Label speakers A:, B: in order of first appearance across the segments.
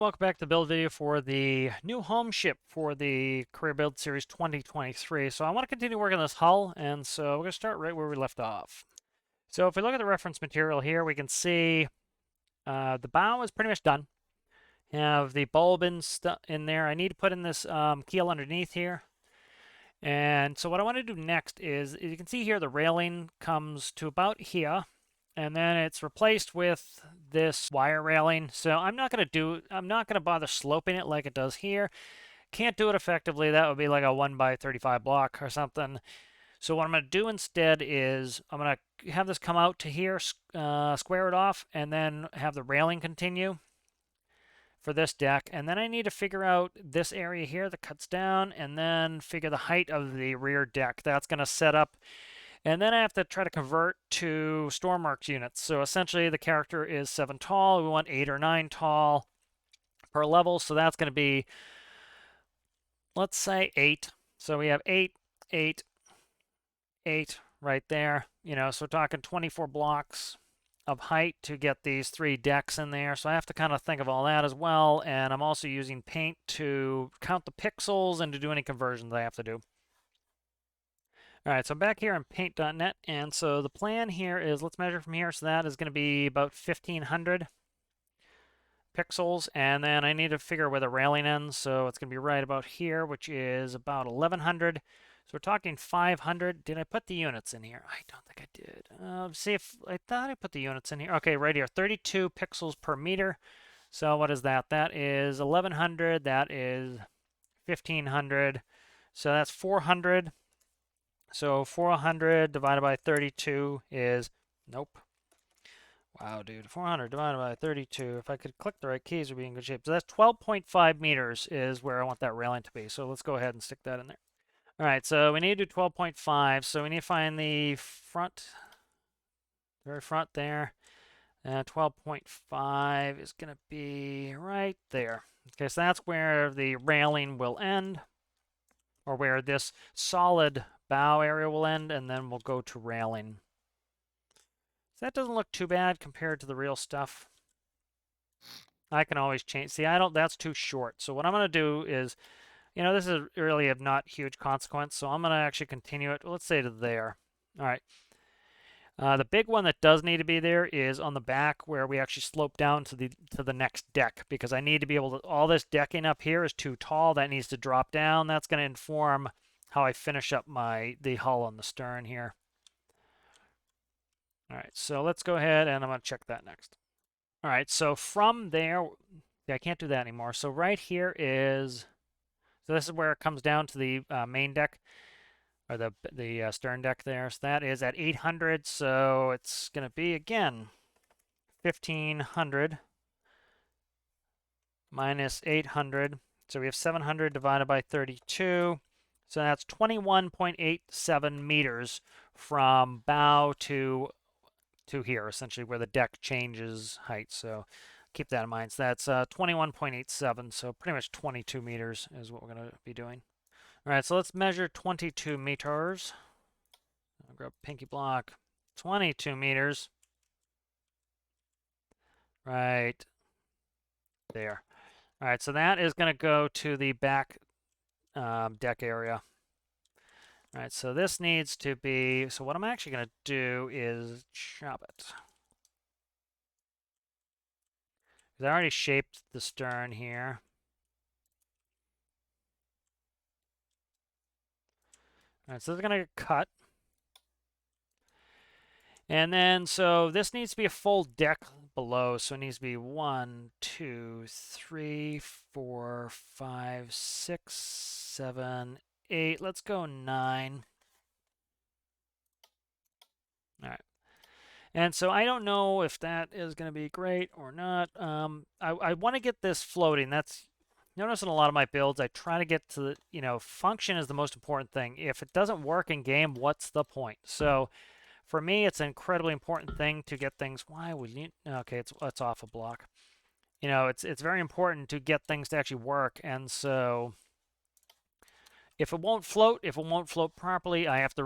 A: Welcome back to the build video for the new Homeship for the Career Build Series 2023. So I want to continue working on this hull, and so we're going to start right where we left off. So if we look at the reference material here, we can see the bow is pretty much done. Have the bulb in there. I need to put in this keel underneath here. And so what I want to do next is, you can see here the railing comes to about here, and then it's replaced with this wire railing. So I'm not going to bother sloping it like it does here. Can't do it effectively. That would be like a 1x35 block or something. So what I'm going to do instead is I'm going to have this come out to here, square it off, and then have the railing continue for this deck. And then I need to figure out this area here that cuts down, and then figure the height of the rear deck. That's going to set up. And then I have to try to convert to Stormworks units. So essentially the character is 7 tall. We want 8 or 9 tall per level. So that's going to be, let's say 8. So we have 8, 8, 8 right there. So we're talking 24 blocks of height to get these 3 decks in there. So I have to kind of think of all that as well. And I'm also using paint to count the pixels and to do any conversions I have to do. All right, so I'm back here on paint.net, and so the plan here is let's measure from here. So that is going to be about 1,500 pixels, and then I need to figure where the railing ends. So it's going to be right about here, which is about 1,100. So we're talking 500. Did I put the units in here? I don't think I did. See if I thought I put the units in here. Okay, right here, 32 pixels per meter. So what is that? That is 1,100. That is 1,500. So that's 400. So 400 divided by 32 is, nope. Wow, dude, 400 divided by 32. If I could click the right keys, we'd be in good shape. So that's 12.5 meters is where I want that railing to be. So let's go ahead and stick that in there. All right, so we need to do 12.5. So we need to find the front, very front there. 12.5 is going to be right there. Okay, so that's where the railing will end, or where this solid bow area will end, and then we'll go to railing. So that doesn't look too bad compared to the real stuff. I can always change. See, that's too short. So what I'm going to do is, this is really of not huge consequence, so I'm going to actually continue it, let's say to there. All right. The big one that does need to be there is on the back where we actually slope down to the next deck, because I need to be able to, all this decking up here is too tall. That needs to drop down. That's going to inform how I finish up the hull on the stern here. All right, so let's go ahead and I'm going to check that next. All right, so from there, I can't do that anymore. So right here is, so this is where it comes down to the main deck, or the stern deck there. So that is at 800, so it's going to be, again, 1,500 minus 800. So we have 700 divided by 32. So that's 21.87 meters from bow to here, essentially where the deck changes height. So keep that in mind. So that's 21.87, so pretty much 22 meters is what we're going to be doing. All right, so let's measure 22 meters. I'll grab pinky block. 22 meters. Right there. All right, so that is going to go to the back deck area. All right, so this needs to be, so what I'm actually going to do is chop it. I already shaped the stern here. All right, so it's going to get cut. And then, so this needs to be a full deck below. So it needs to be 1, 2, 3, 4, 5, 6, 7, 8. Let's go 9. All right. And so I don't know if that is going to be great or not. I want to get this floating. Notice in a lot of my builds, I try to get to the, function is the most important thing. If it doesn't work in game, what's the point? So for me, it's an incredibly important thing to get things. Why would you? Okay, it's off a block. It's very important to get things to actually work. And so if it won't float properly, I have to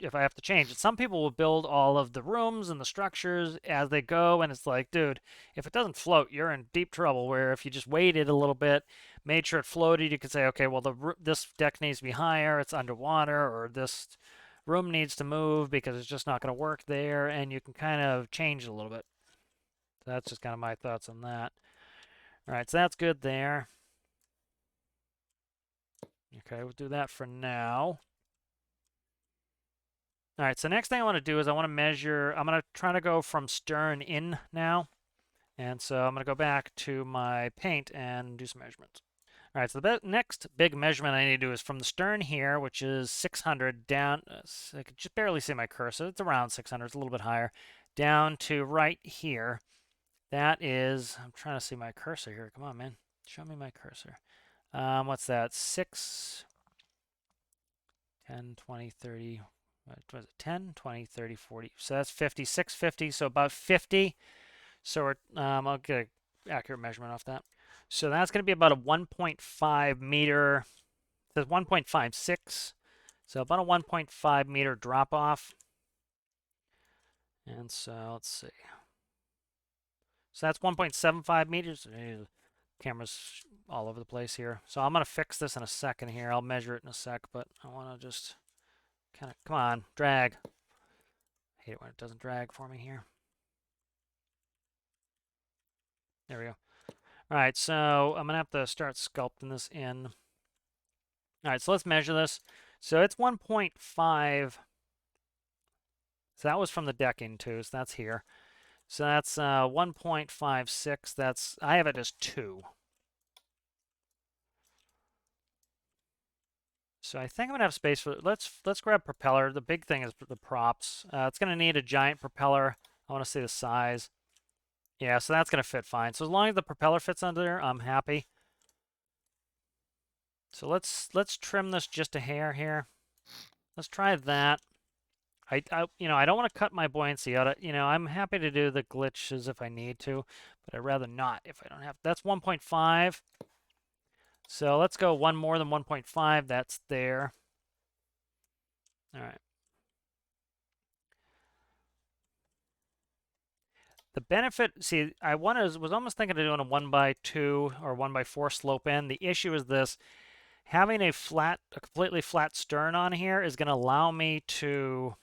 A: if I have to change it. Some people will build all of the rooms and the structures as they go, and it's like, dude, if it doesn't float, you're in deep trouble. Where if you just waited a little bit, made sure it floated, you could say, okay, well, this deck needs to be higher, it's underwater, or this room needs to move because it's just not going to work there, and you can kind of change it a little bit. So that's just kind of my thoughts on that. All right, so that's good there. Okay, we'll do that for now. All right, so next thing I want to do is I want to measure, I'm going to try to go from stern in now. And so I'm going to go back to my paint and do some measurements. All right, so the next big measurement I need to do is from the stern here, which is 600 down. I could just barely see my cursor. It's around 600, it's a little bit higher. Down to right here. That is, I'm trying to see my cursor here. Come on, man. Show me my cursor. What's that? 6, 10, 20, 30. What was it? 10, 20, 30, 40. So that's 50, 650. So about 50. So we're, I'll get an accurate measurement off that. So that's going to be about a 1.5 meter. It says 1.56. So about a 1.5 meter drop off. And so let's see. So that's 1.75 meters. Camera's all over the place here. So I'm going to fix this in a second here. I'll measure it in a sec, but I want to just kind of, come on, drag. I hate it when it doesn't drag for me here. There we go. All right, so I'm going to have to start sculpting this in. All right, so let's measure this. So it's 1.5. So that was from the decking too, so that's here. So that's 1.56. That's, I have it as 2. So I think I'm gonna have space for, let's grab propeller. The big thing is the props. It's gonna need a giant propeller. I want to see the size. Yeah, so that's gonna fit fine. So as long as the propeller fits under there, I'm happy. So let's trim this just a hair here. Let's try that. I don't want to cut my buoyancy out. I'm happy to do the glitches if I need to, but I'd rather not if I don't have. That's 1.5. So let's go one more than 1.5. That's there. All right. The benefit, see, I was almost thinking of doing a 1x2 or 1x4 slope end. The issue is this: having a completely flat stern on here is going to allow me to.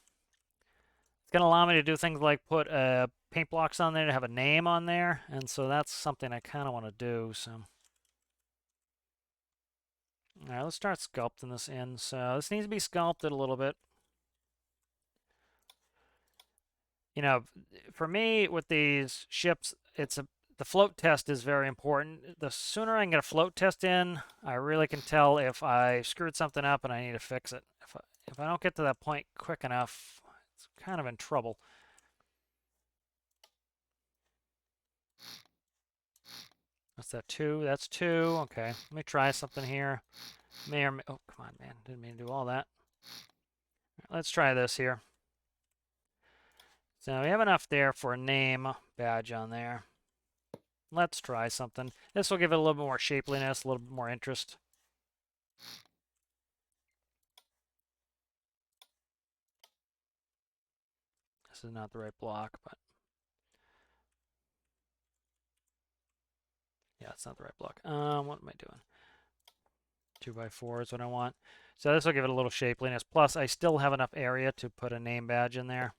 A: It's going to allow me to do things like put paint blocks on there to have a name on there, and so that's something I kind of want to do. So, all right, let's start sculpting this in. So this needs to be sculpted a little bit. For me with these ships, the float test is very important. The sooner I can get a float test in, I really can tell if I screwed something up and I need to fix it. If I don't get to that point quick enough, it's kind of in trouble. What's that, 2? That's 2. Okay, let me try something here. Oh, come on, man. Didn't mean to do all that. Let's try this here. So we have enough there for a name badge on there. Let's try something. This will give it a little bit more shapeliness, a little bit more interest. This is not the right block, but yeah, it's not the right block. What am I doing? 2x4 is what I want. So this will give it a little shapeliness. Plus, I still have enough area to put a name badge in there.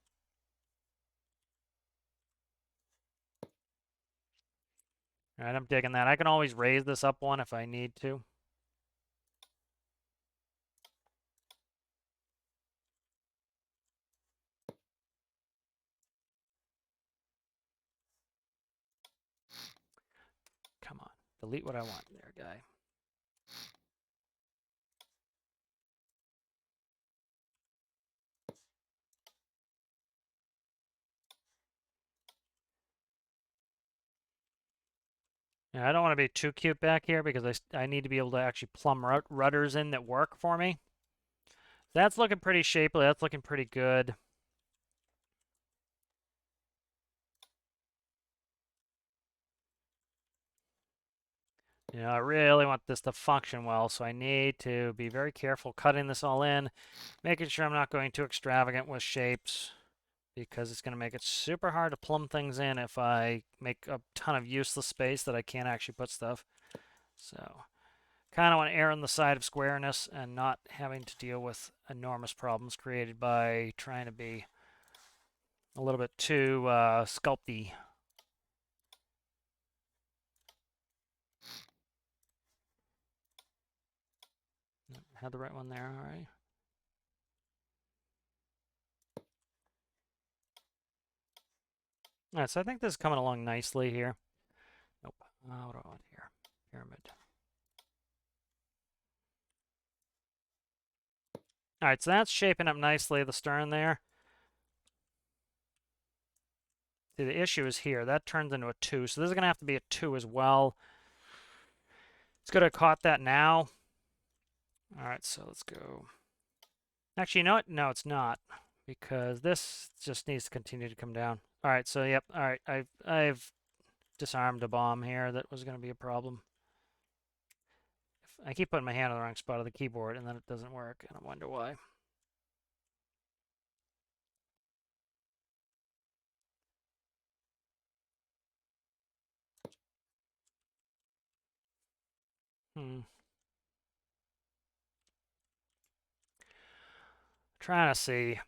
A: All right, I'm digging that. I can always raise this up one if I need to. Come on, delete what I want there, guy. Yeah, I don't want to be too cute back here because I need to be able to actually plumb rudders in that work for me. That's looking pretty shapely. That's looking pretty good. You know, I really want this to function well, so I need to be very careful cutting this all in, making sure I'm not going too extravagant with shapes, because it's going to make it super hard to plumb things in if I make a ton of useless space that I can't actually put stuff. So, kind of want to err on the side of squareness and not having to deal with enormous problems created by trying to be a little bit too sculpty. Had the right one there, all right. All right, so I think this is coming along nicely here. Nope. What do I want here? Pyramid. All right, so that's shaping up nicely, the stern there. See, the issue is here. That turns into a 2, so this is going to have to be a 2 as well. It's good I caught that now. All right, so let's go. Actually, you know what? No, it's not, because this just needs to continue to come down. All right, so yep. All right, I've disarmed a bomb here that was going to be a problem. I keep putting my hand on the wrong spot of the keyboard, and then it doesn't work, and I wonder why. Trying to see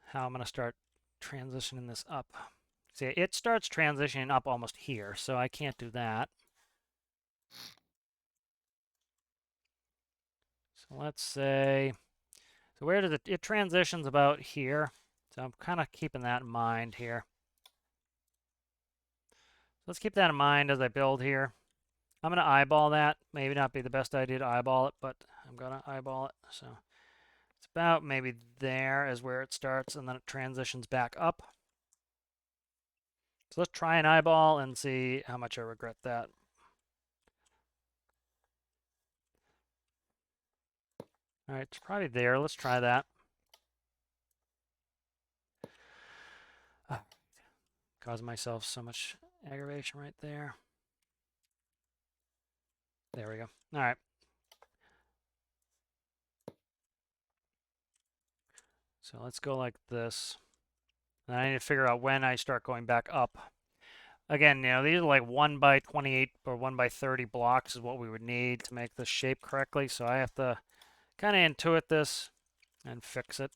A: how I'm going to start transitioning this up. See, it starts transitioning up almost here, so I can't do that. So let's say, so where does it transitions about here. So I'm kind of keeping that in mind here. So let's keep that in mind as I build here. I'm going to eyeball that. Maybe not be the best idea to eyeball it, but I'm going to eyeball it. So it's about maybe there is where it starts, and then it transitions back up. So let's try an eyeball and see how much I regret that. All right, it's probably there. Let's try that. Caused myself so much aggravation right there. There we go. All right. So let's go like this. And I need to figure out when I start going back up. Again, you know, these are like 1 by 28 or 1 by 30 blocks is what we would need to make this shape correctly. So I have to kind of intuit this and fix it.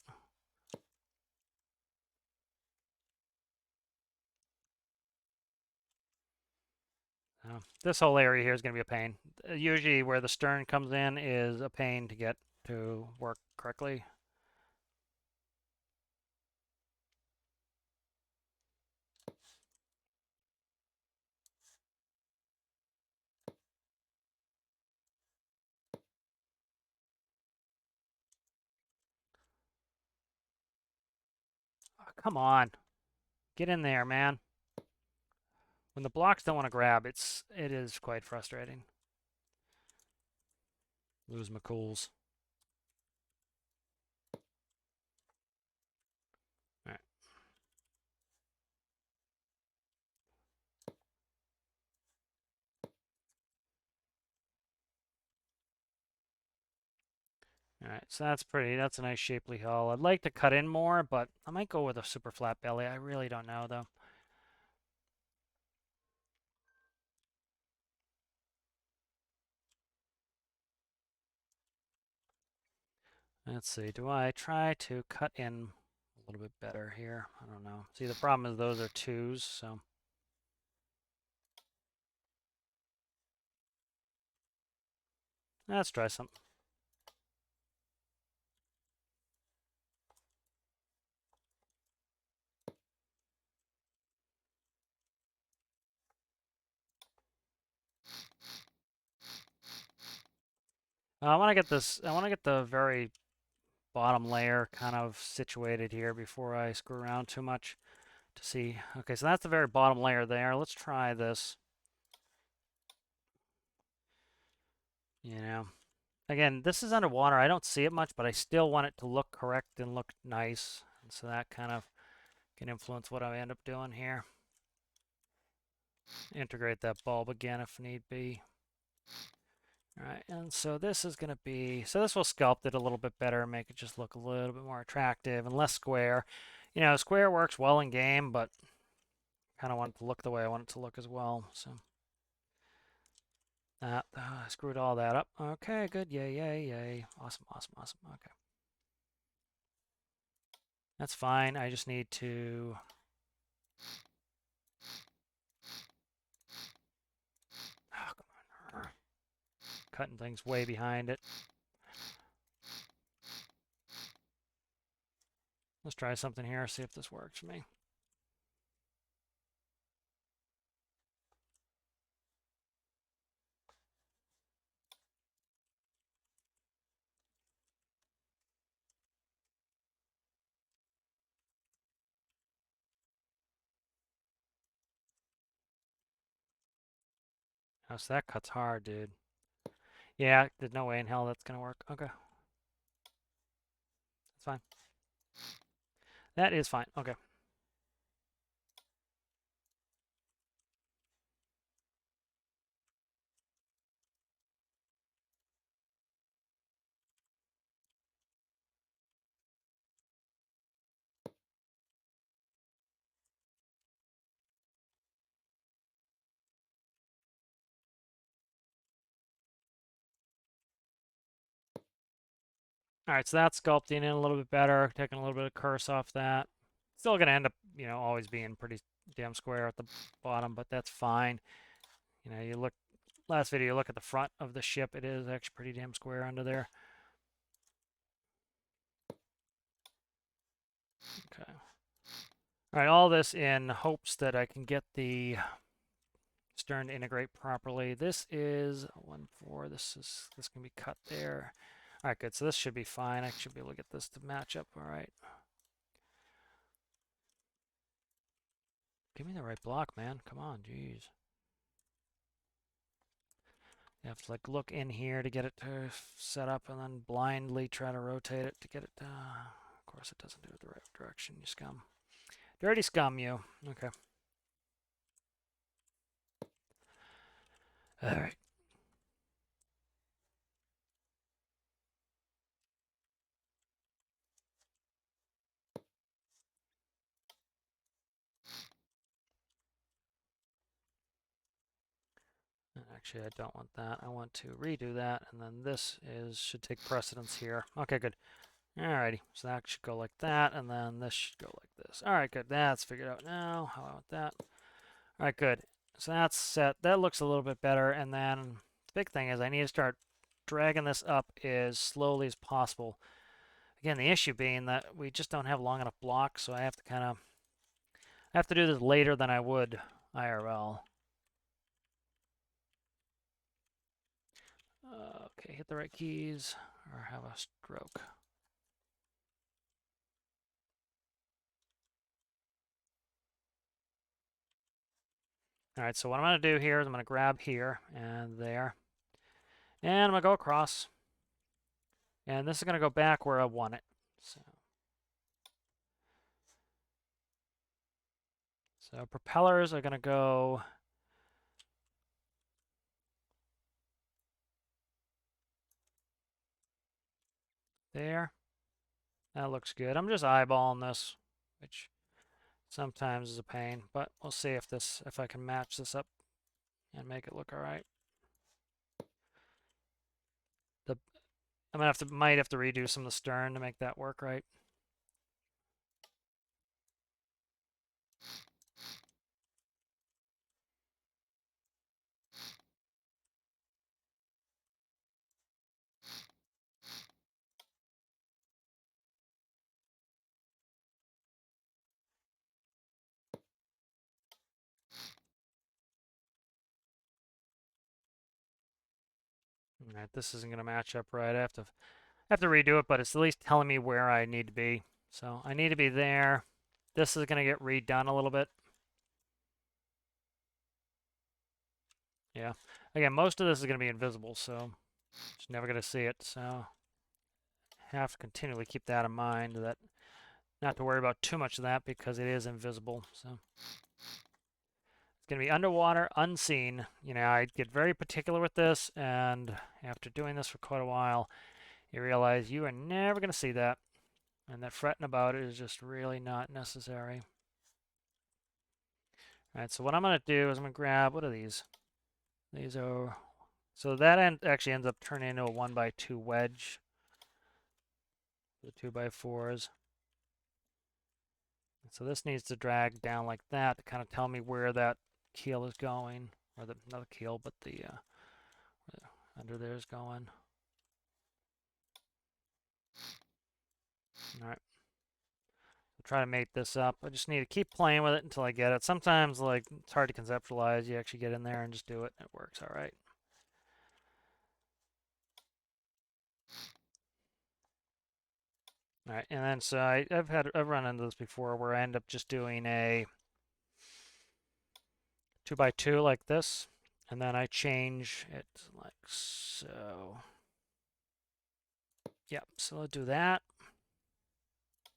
A: This whole area here is going to be a pain. Usually where the stern comes in is a pain to get to work correctly. Oh, come on. Get in there, man. When the blocks don't want to grab, it is quite frustrating. Lose my cools. All right. All right, so that's a nice shapely hull. I'd like to cut in more, but I might go with a super flat belly. I really don't know, though. Let's see, do I try to cut in a little bit better here? I don't know. See, the problem is those are 2s, so. Let's try something. I want to get this, I want to get the very bottom layer kind of situated here before I screw around too much to see. Okay, so that's the very bottom layer there. Let's try this. You know, again, this is underwater. I don't see it much, but I still want it to look correct and look nice. And so that kind of can influence what I end up doing here. Integrate that bulb again if need be. All right, and so this is going to be, so this will sculpt it a little bit better, make it just look a little bit more attractive and less square. You know, square works well in game, but kind of want it to look the way I want it to look as well. So that I screwed all that up. Okay, good. Yay, yay, yay. Awesome, awesome, awesome. Okay. That's fine. I just need to oh, come on. Cutting things way behind it. Let's try something here, see if this works for me. Oh, so that cuts hard, dude. Yeah, there's no way in hell that's gonna work. Okay. That's fine. That is fine. Okay. All right, so that's sculpting in a little bit better, taking a little bit of curse off that. Still gonna end up, you know, always being pretty damn square at the bottom, but that's fine. You know, you look, last video, you look at the front of the ship, it is actually pretty damn square under there. Okay. All right, all this in hopes that I can get the stern to integrate properly. This is 1-4. This can be cut there. All right, good. So this should be fine. I should be able to get this to match up. All right. Give me the right block, man. Come on, jeez. You have to like look in here to get it to set up, and then blindly try to rotate it to get it. Of course, it doesn't do it the right direction. You scum, dirty scum, you. Okay. All right. Actually, I don't want that. I want to redo that, and then this should take precedence here. Okay, good. Alrighty, so that should go like that, and then this should go like this. Alright, good. That's figured out now. How about that? Alright, good. So that's set. That looks a little bit better, and then the big thing is I need to start dragging this up as slowly as possible. Again, the issue being that we just don't have long enough blocks, so I have to I have to do this later than I would IRL. Okay, hit the right keys, or have a stroke. All right, so what I'm going to do here is I'm going to grab here and there. And I'm going to go across. And this is going to go back where I want it. So propellers are going to go there. That looks good. I'm just eyeballing this, which sometimes is a pain, but we'll see if I can match this up and make it look all right. I'm gonna might have to redo some of the stern to make that work right. All right, this isn't gonna match up right. I have to redo it, but it's at least telling me where I need to be. So I need to be there. This is gonna get redone a little bit. Yeah. Again, most of this is gonna be invisible, so just never gonna see it. So have to continually keep that in mind, that not to worry about too much of that because it is invisible. So It's going to be underwater, unseen. You know, I get very particular with this, and after doing this for quite a while, you realize you are never going to see that, and that fretting about it is just really not necessary. All right, so what I'm going to do is I'm going to grab, what are these? These are, so that actually ends up turning into a 1x2 wedge. The 2x4s. So this needs to drag down like that to kind of tell me where that keel is going, or the not the keel, but the under there is going. All right, try to mate this up. I just need to keep playing with it until I get it. Sometimes like it's hard to conceptualize. You actually get in there and just do it. It works all right. All right, and then so I've run into this before where I end up just doing a 2x2 like this, and then I change it like so. Yep, so I'll do that.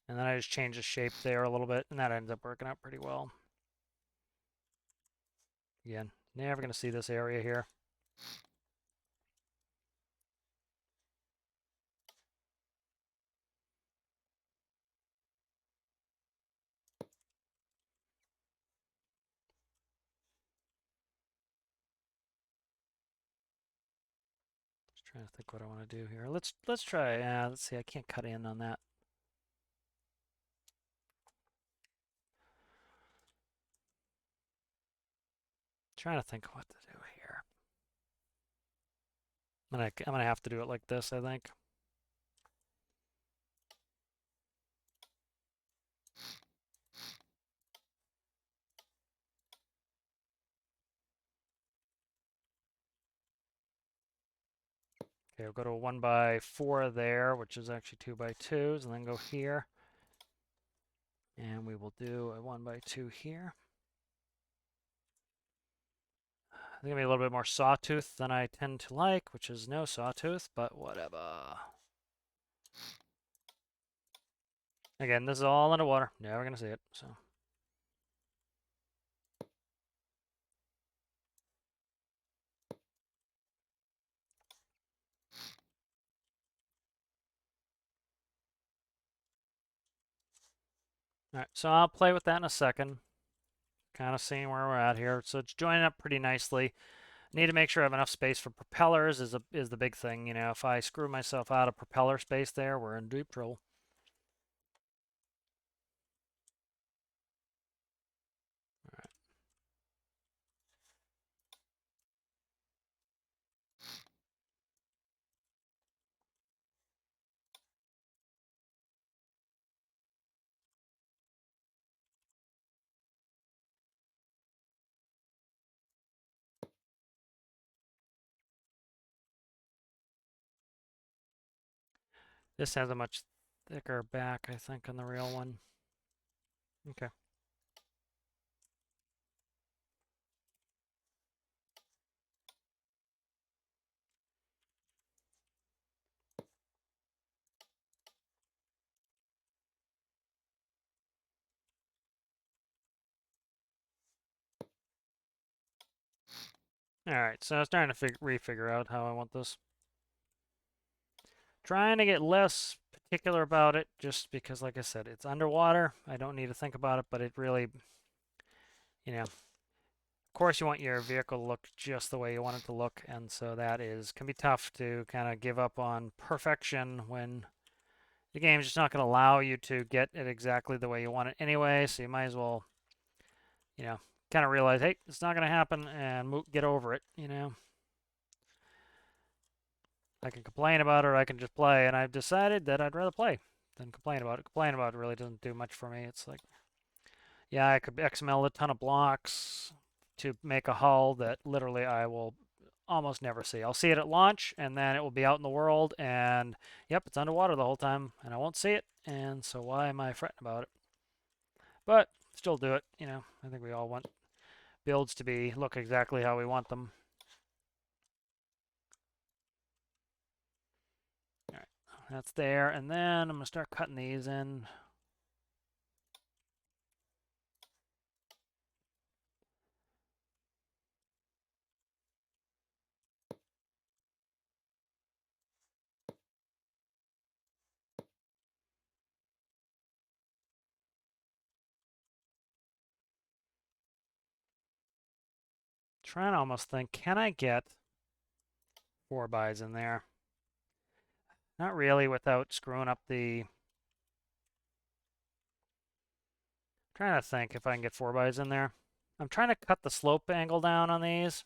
A: And then I just change the shape there a little bit, and that ends up working out pretty well. Again, never going to see this area here. Just trying to think what I want to do here. Let's try. Let's see. I can't cut in on that. Trying to think what to do here. I'm gonna have to do it like this, I think. Okay, we'll go to a 1x4 there, which is actually 2x2s, and then go here. And we will do a 1x2 here. I think it'll be a little bit more sawtooth than I tend to like, which is no sawtooth, but whatever. Again, this is all underwater. Never gonna see it, so. All right, so I'll play with that in a second. Kind of seeing where we're at here. So it's joining up pretty nicely. Need to make sure I have enough space for propellers is the big thing. You know, if I screw myself out of propeller space there, we're in deep trouble. All right. This has a much thicker back, I think, on the real one. Okay. All right, so I was trying to refigure out how I want this. Trying to get less particular about it, just because, like I said, it's underwater. I don't need to think about it, but it really, you know, of course you want your vehicle to look just the way you want it to look, and so that can be tough to kind of give up on perfection when the game's just not going to allow you to get it exactly the way you want it anyway, so you might as well, you know, kind of realize, hey, it's not going to happen, and get over it, you know. I can complain about it, or I can just play, and I've decided that I'd rather play than complain about it. Complain about it really doesn't do much for me. It's like, yeah, I could XML a ton of blocks to make a hull that literally I will almost never see. I'll see it at launch, and then it will be out in the world, and yep, it's underwater the whole time, and I won't see it, and so why am I fretting about it? But still do it, you know. I think we all want builds to look exactly how we want them. All right, that's there, and then I'm gonna start cutting these in. trying to almost think, can I get 4x in there? Not really without screwing up the... Trying to think if I can get 4x in there. I'm trying to cut the slope angle down on these.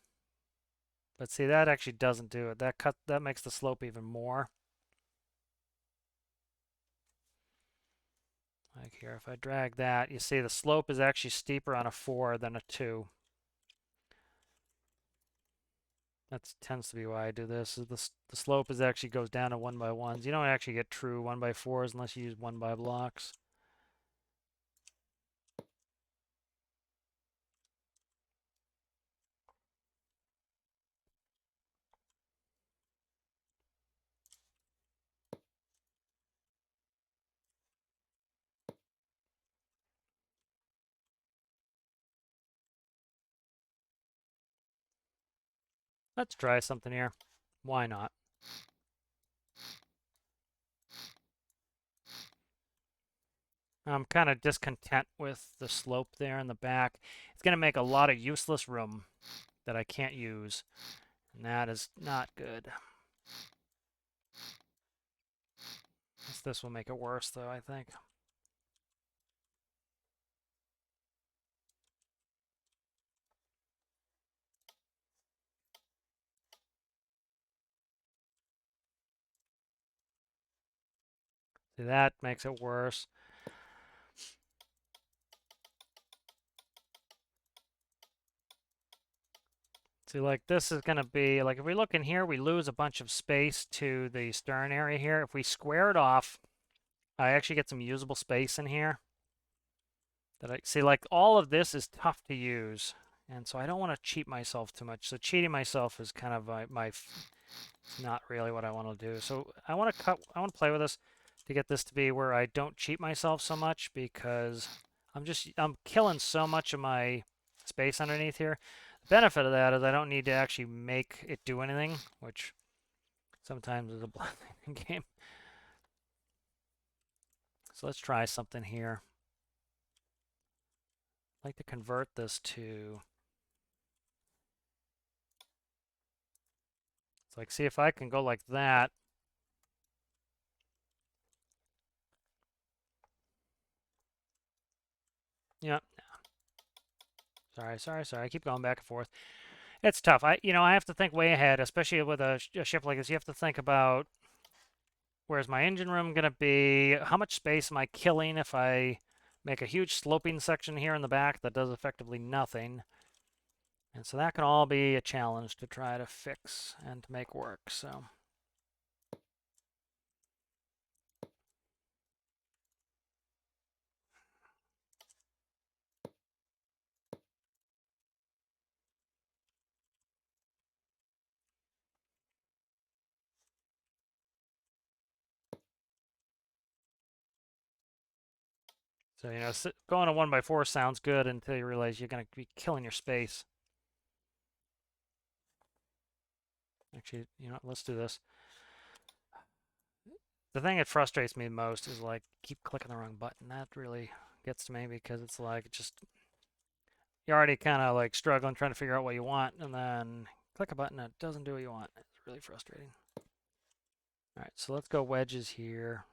A: But see, that actually doesn't do it. That makes the slope even more. Like here, if I drag that, you see the slope is actually steeper on a 4 than a 2. That tends to be why I do this. Is the slope actually goes down to 1x1s. You don't actually get true 1x4s unless you use 1x blocks. Let's try something here. Why not? I'm kind of discontent with the slope there in the back. It's going to make a lot of useless room that I can't use, and that is not good. This will make it worse, though, I think. See, that makes it worse. See, like this is going to be, like if we look in here, we lose a bunch of space to the stern area here. If we square it off, I actually get some usable space in here. See, like all of this is tough to use. And so I don't want to cheat myself too much. So cheating myself is kind of not really what I want to do. So I want to play with this to get this to be where I don't cheat myself so much, because I'm killing so much of my space underneath here. The benefit of that is I don't need to actually make it do anything, which sometimes is a blessing in game. So let's try something here. I'd like to convert this to... It's like, see if I can go like that. Yeah. Sorry. I keep going back and forth. It's tough. I have to think way ahead, especially with a ship like this. You have to think about, where's my engine room going to be? How much space am I killing if I make a huge sloping section here in the back that does effectively nothing? And so that can all be a challenge to try to fix and to make work. So going to 1x4 sounds good until you realize you're going to be killing your space. Actually, let's do this. The thing that frustrates me most is like keep clicking the wrong button. That really gets to me, because it's like you're already kind of like struggling trying to figure out what you want, and then click a button that doesn't do what you want. It's really frustrating. All right, so let's go wedges here.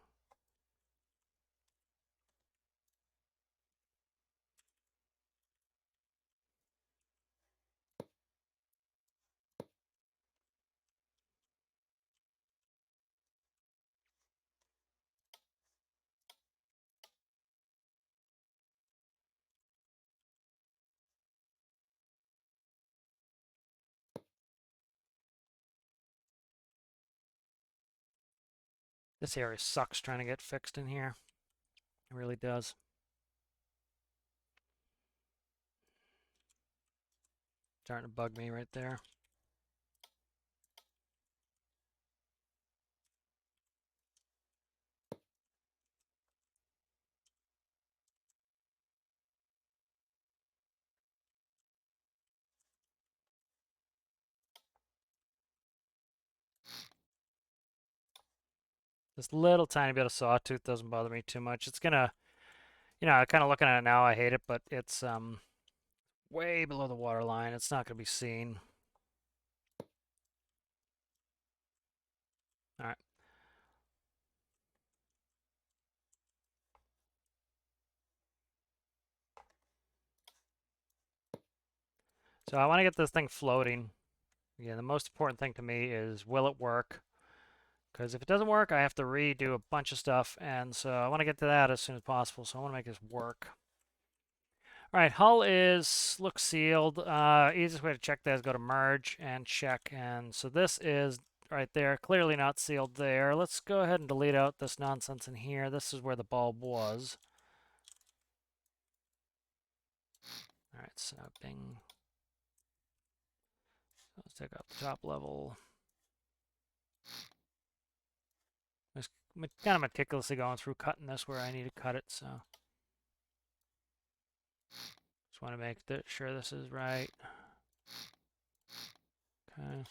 A: This area sucks trying to get fixed in here. It really does. Starting to bug me right there. This little tiny bit of sawtooth doesn't bother me too much. It's gonna, kind of looking at it now, I hate it, but it's way below the water line. It's not going to be seen. All right. So I want to get this thing floating. Again, the most important thing to me is, will it work? Because if it doesn't work, I have to redo a bunch of stuff, and so I want to get to that as soon as possible. So I want to make this work. All right, hull looks sealed. Easiest way to check that is go to merge and check. And so this is right there, clearly not sealed there. Let's go ahead and delete out this nonsense in here. This is where the bulb was. All right, so bing. Let's take out the top level. I was kind of meticulously going through cutting this where I need to cut it, so just want to make sure this is right. Okay.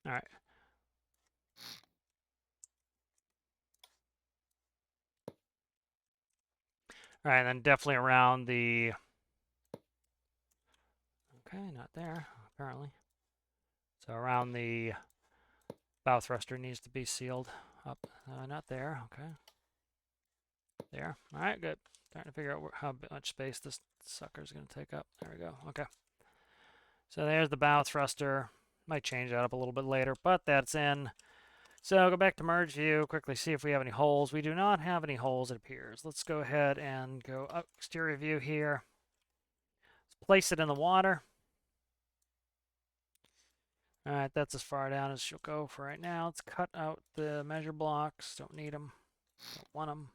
A: All right. All right, and then definitely around the... Okay, not there, apparently. So around the bow thruster needs to be sealed up. Not there, okay. There, all right, good. Starting to figure out how much space this sucker is going to take up. There we go, okay. So there's the bow thruster. Might change that up a little bit later, but that's in. So go back to merge view, quickly see if we have any holes. We do not have any holes, it appears. Let's go ahead and go up exterior view here. Let's place it in the water. All right, that's as far down as she'll go for right now. Let's cut out the measure blocks. Don't need them. Don't want them.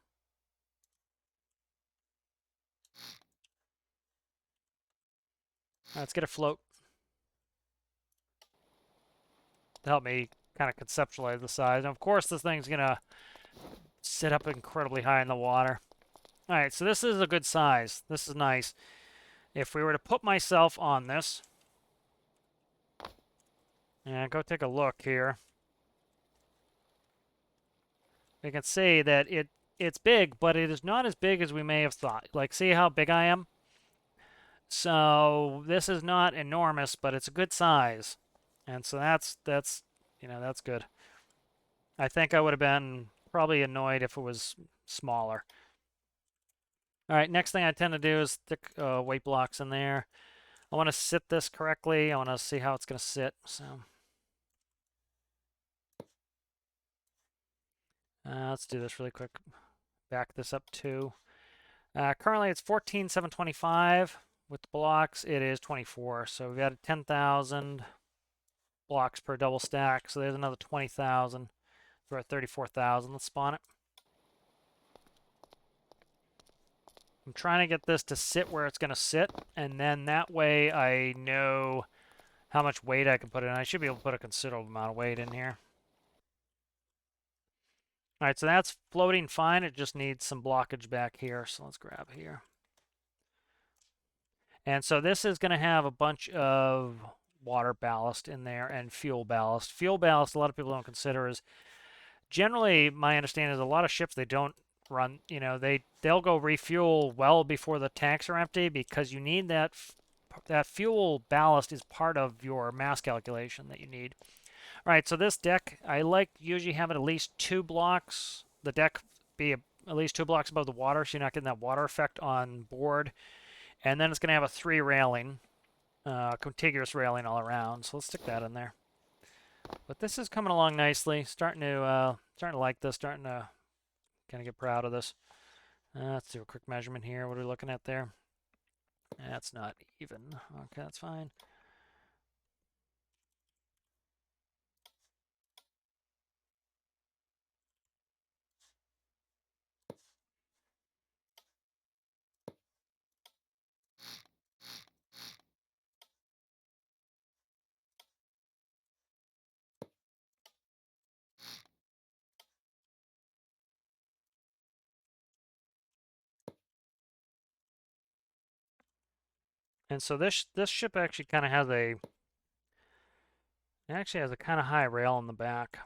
A: Let's get a float to help me kind of conceptualize the size. And of course, this thing's going to sit up incredibly high in the water. All right, so this is a good size. This is nice. If we were to put myself on this, and go take a look here, we can see that it's big, but it is not as big as we may have thought. Like, see how big I am? So this is not enormous, but it's a good size. And so that's that's good. I think I would have been probably annoyed if it was smaller. All right, next thing I tend to do is stick weight blocks in there. I want to sit this correctly. I want to see how it's going to sit. So let's do this really quick. Back this up too. Currently it's 14,725. With the blocks, it is 24. So we've added 10,000 blocks per double stack. So there's another 20,000. We're at 34,000. Let's spawn it. I'm trying to get this to sit where it's going to sit, and then that way I know how much weight I can put in. I should be able to put a considerable amount of weight in here. All right, so that's floating fine. It just needs some blockage back here. So let's grab here. And so this is going to have a bunch of water ballast in there and fuel ballast. Fuel ballast, a lot of people don't consider, is generally, my understanding is a lot of ships, they don't run, they'll go refuel well before the tanks are empty, because you need that fuel ballast is part of your mass calculation that you need. All right, so this deck, I like usually having at least 2 blocks. The deck be at least 2 blocks above the water, so you're not getting that water effect on board. And then it's going to have a 3 railing, contiguous railing all around. So let's stick that in there. But this is coming along nicely. Starting to like this. Starting to kind of get proud of this. Let's do a quick measurement here. What are we looking at there? That's not even. Okay, that's fine. And so this ship actually kind of has a kind of high rail in the back.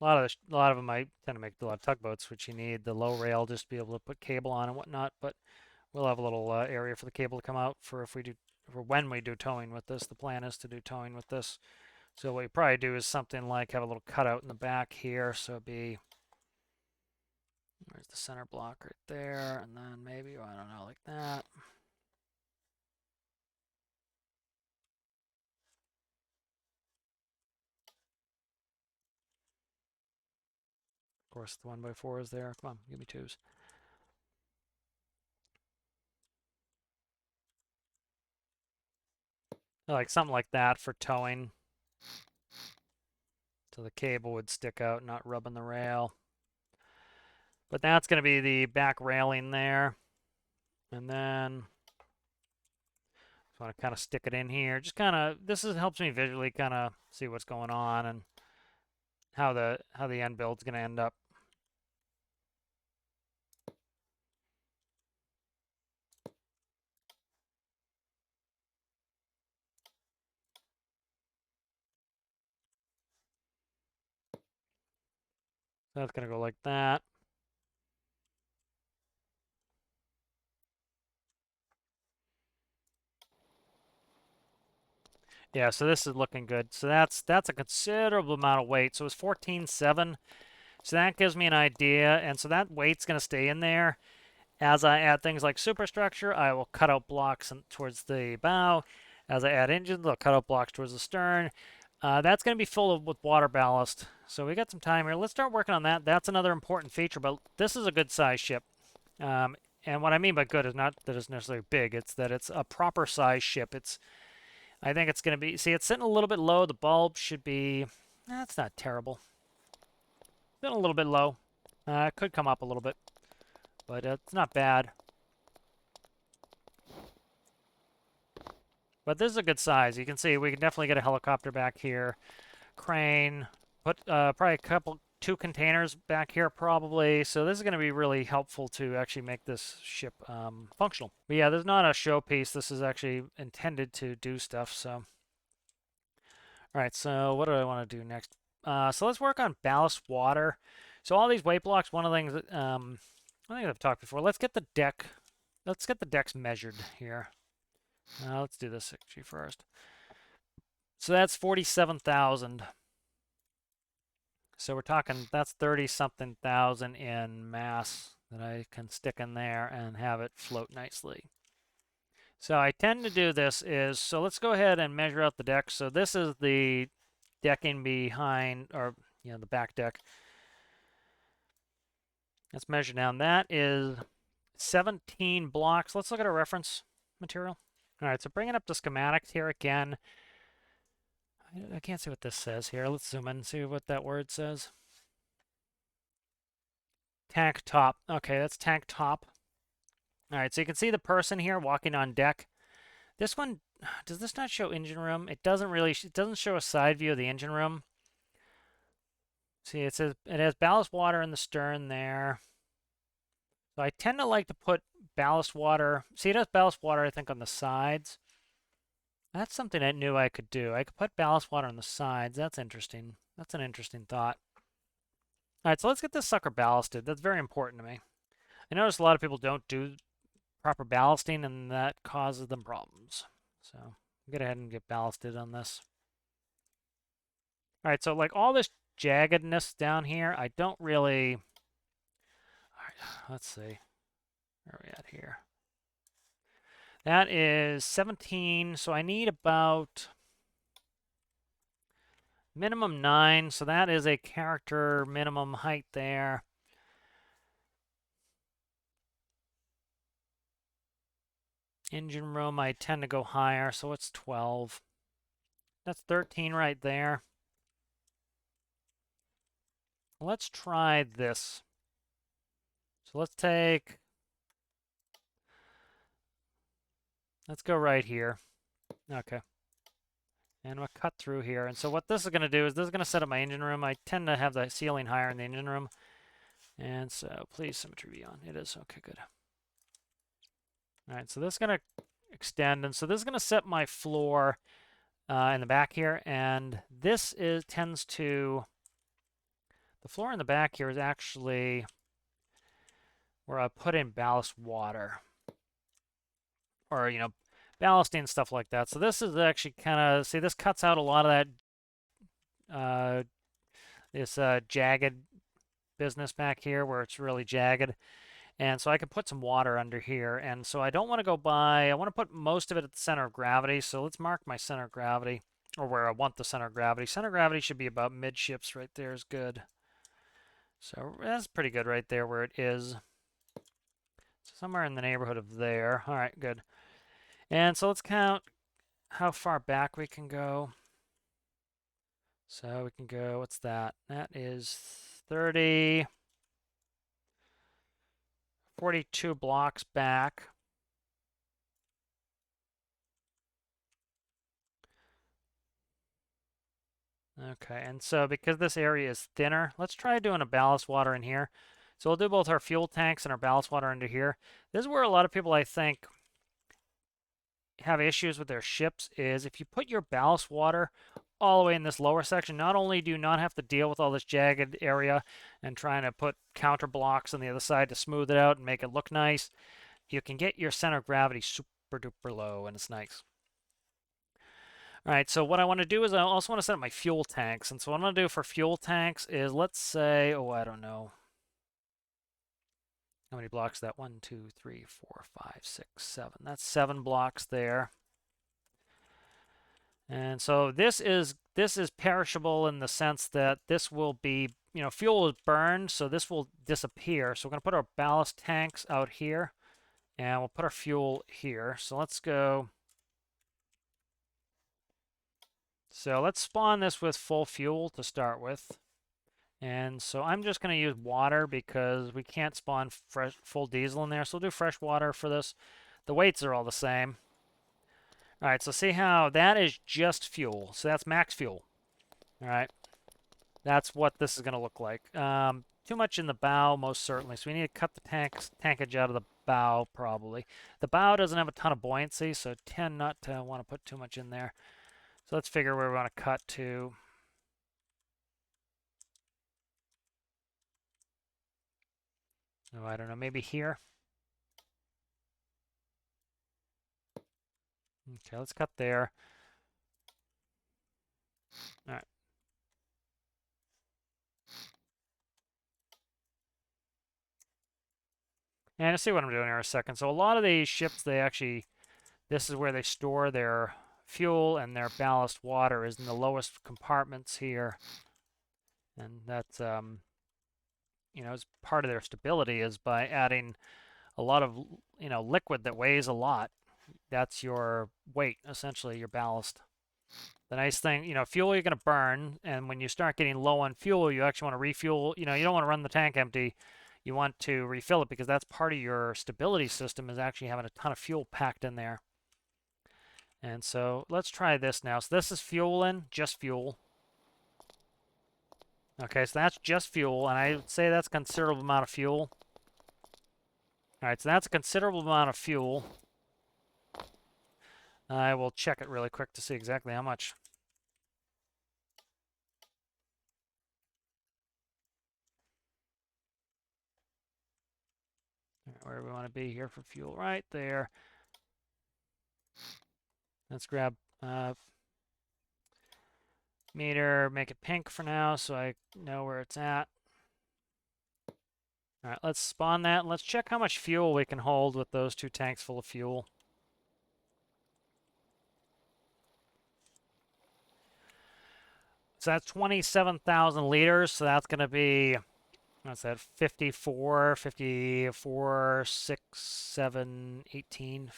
A: A lot of them might tend to make a lot of tugboats, which you need the low rail just to be able to put cable on and whatnot. But we'll have a little area for the cable to come out for when we do towing with this. The plan is to do towing with this. So what you probably do is something like have a little cutout in the back here. So it'd be, where's the center block right there, and then maybe, I don't know, like that. Of course, the 1x4 is there. Come on, give me twos. Like something like that for towing. So the cable would stick out, not rubbing the rail. But that's going to be the back railing there. And then just want to kind of stick it in here. Just kind of, helps me visually kind of see what's going on and how the end build's going to end up. So that's going to go like that. Yeah, so this is looking good. So that's a considerable amount of weight. So it's 14.7. So that gives me an idea. And so that weight's going to stay in there. As I add things like superstructure, I will cut out blocks towards the bow. As I add engines, I'll cut out blocks towards the stern. That's going to be full with water ballast. So we got some time here. Let's start working on that. That's another important feature, but this is a good size ship. And what I mean by good is not that it's necessarily big. It's that it's a proper size ship. I think it's going to be, see, it's sitting a little bit low. The bulb should be, that's not terrible. Sitting a little bit low. It could come up a little bit, but it's not bad. But this is a good size. You can see we can definitely get a helicopter back here. Crane. Put probably two containers back here probably. So this is going to be really helpful to actually make this ship functional. But yeah, there's not a showpiece. This is actually intended to do stuff. So, all right. So what do I want to do next? So let's work on ballast water. So all these weight blocks. One of the things that I think I've talked before. Let's get the deck. Let's get the decks measured here. Let's do this actually first. So that's 47,000. So we're talking, that's 30-something thousand in mass that I can stick in there and have it float nicely. So I tend to do this is, so let's go ahead and measure out the deck. So this is the decking behind, or the back deck. Let's measure down. That is 17 blocks. Let's look at our reference material. All right, so bringing up the schematics here again. I can't see what this says here. Let's zoom in and see what that word says. Tank top. Okay, that's tank top. All right, so you can see the person here walking on deck. This one, does this not show engine room? It doesn't show a side view of the engine room. See, it says it has ballast water in the stern there. So I tend to like to put ballast water. See, it has ballast water, I think, on the sides. That's something I knew I could do. I could put ballast water on the sides. That's interesting. That's an interesting thought. All right, so let's get this sucker ballasted. That's very important to me. I notice a lot of people don't do proper ballasting, and that causes them problems. So get ahead and get ballasted on this. All right, so like all this jaggedness down here, I don't really... All right, let's see. Where are we at here? That is 17, so I need about minimum 9, so that is a character minimum height there. Engine room, I tend to go higher, so it's 12. That's 13 right there. Let's try this. So let's go right here. Okay. And we'll cut through here. And so what this is going to do is this is going to set up my engine room. I tend to have the ceiling higher in the engine room. And so please symmetry be on. It is. Okay, good. All right, so this is going to extend. And so this is going to set my floor in the back here. And this tends to, the floor in the back here is actually where I put in ballast water. Or, ballasting and stuff like that. So this is actually kind of, see, this cuts out a lot of that, this jagged business back here where it's really jagged. And so I can put some water under here. And so I don't want to go by, I want to put most of it at the center of gravity. So let's mark my center of gravity, or where I want the center of gravity. Center of gravity should be about midships right there is good. So that's pretty good right there where it is. So somewhere in the neighborhood of there. All right, good. And so let's count how far back we can go. So we can go, what's that? That is 30, 42 blocks back. Okay, and so because this area is thinner, let's try doing a ballast water in here. So we'll do both our fuel tanks and our ballast water under here. This is where a lot of people, I think, have issues with their ships, is if you put your ballast water all the way in this lower section, not only do you not have to deal with all this jagged area and trying to put counter blocks on the other side to smooth it out and make it look nice, you can get your center of gravity super duper low, and it's nice. All right, so what I want to do is I also want to set up my fuel tanks. And so what I'm going to do for fuel tanks is, let's say, oh, I don't know. How many blocks is that? 1, 2, 3, 4, 5, 6, 7. That's 7 blocks there. And so this is perishable in the sense that this will be, fuel is burned, so this will disappear. So we're going to put our ballast tanks out here, and we'll put our fuel here. So let's go. So let's spawn this with full fuel to start with. And so I'm just going to use water because we can't spawn full diesel in there. So we'll do fresh water for this. The weights are all the same. All right, so see how that is just fuel. So that's max fuel. All right, that's what this is going to look like. Too much in the bow, most certainly. So we need to cut the tankage out of the bow, probably. The bow doesn't have a ton of buoyancy, so tend not to want to put too much in there. So let's figure where we want to cut to. Oh, I don't know, maybe here. Okay, let's cut there. All right. And let's see what I'm doing here in a second. So a lot of these ships, this is where they store their fuel and their ballast water is in the lowest compartments here. And that's, as part of their stability is by adding a lot of, liquid that weighs a lot. That's your weight, essentially, your ballast. The nice thing, fuel you're going to burn, and when you start getting low on fuel, you actually want to refuel. You don't want to run the tank empty. You want to refill it because that's part of your stability system, is actually having a ton of fuel packed in there. And so let's try this now. So this is fuel in, just fuel. Okay, so that's just fuel, and I would say that's a considerable amount of fuel. All right, so that's a considerable amount of fuel. I will check it really quick to see exactly how much. Where we want to be here for fuel, right there. Let's grab meter, make it pink for now so I know where it's at. All right, let's spawn that, and let's check how much fuel we can hold with those 2 tanks full of fuel. So that's 27,000 liters, so that's going to be, what's that, 54, 6, 7, 18.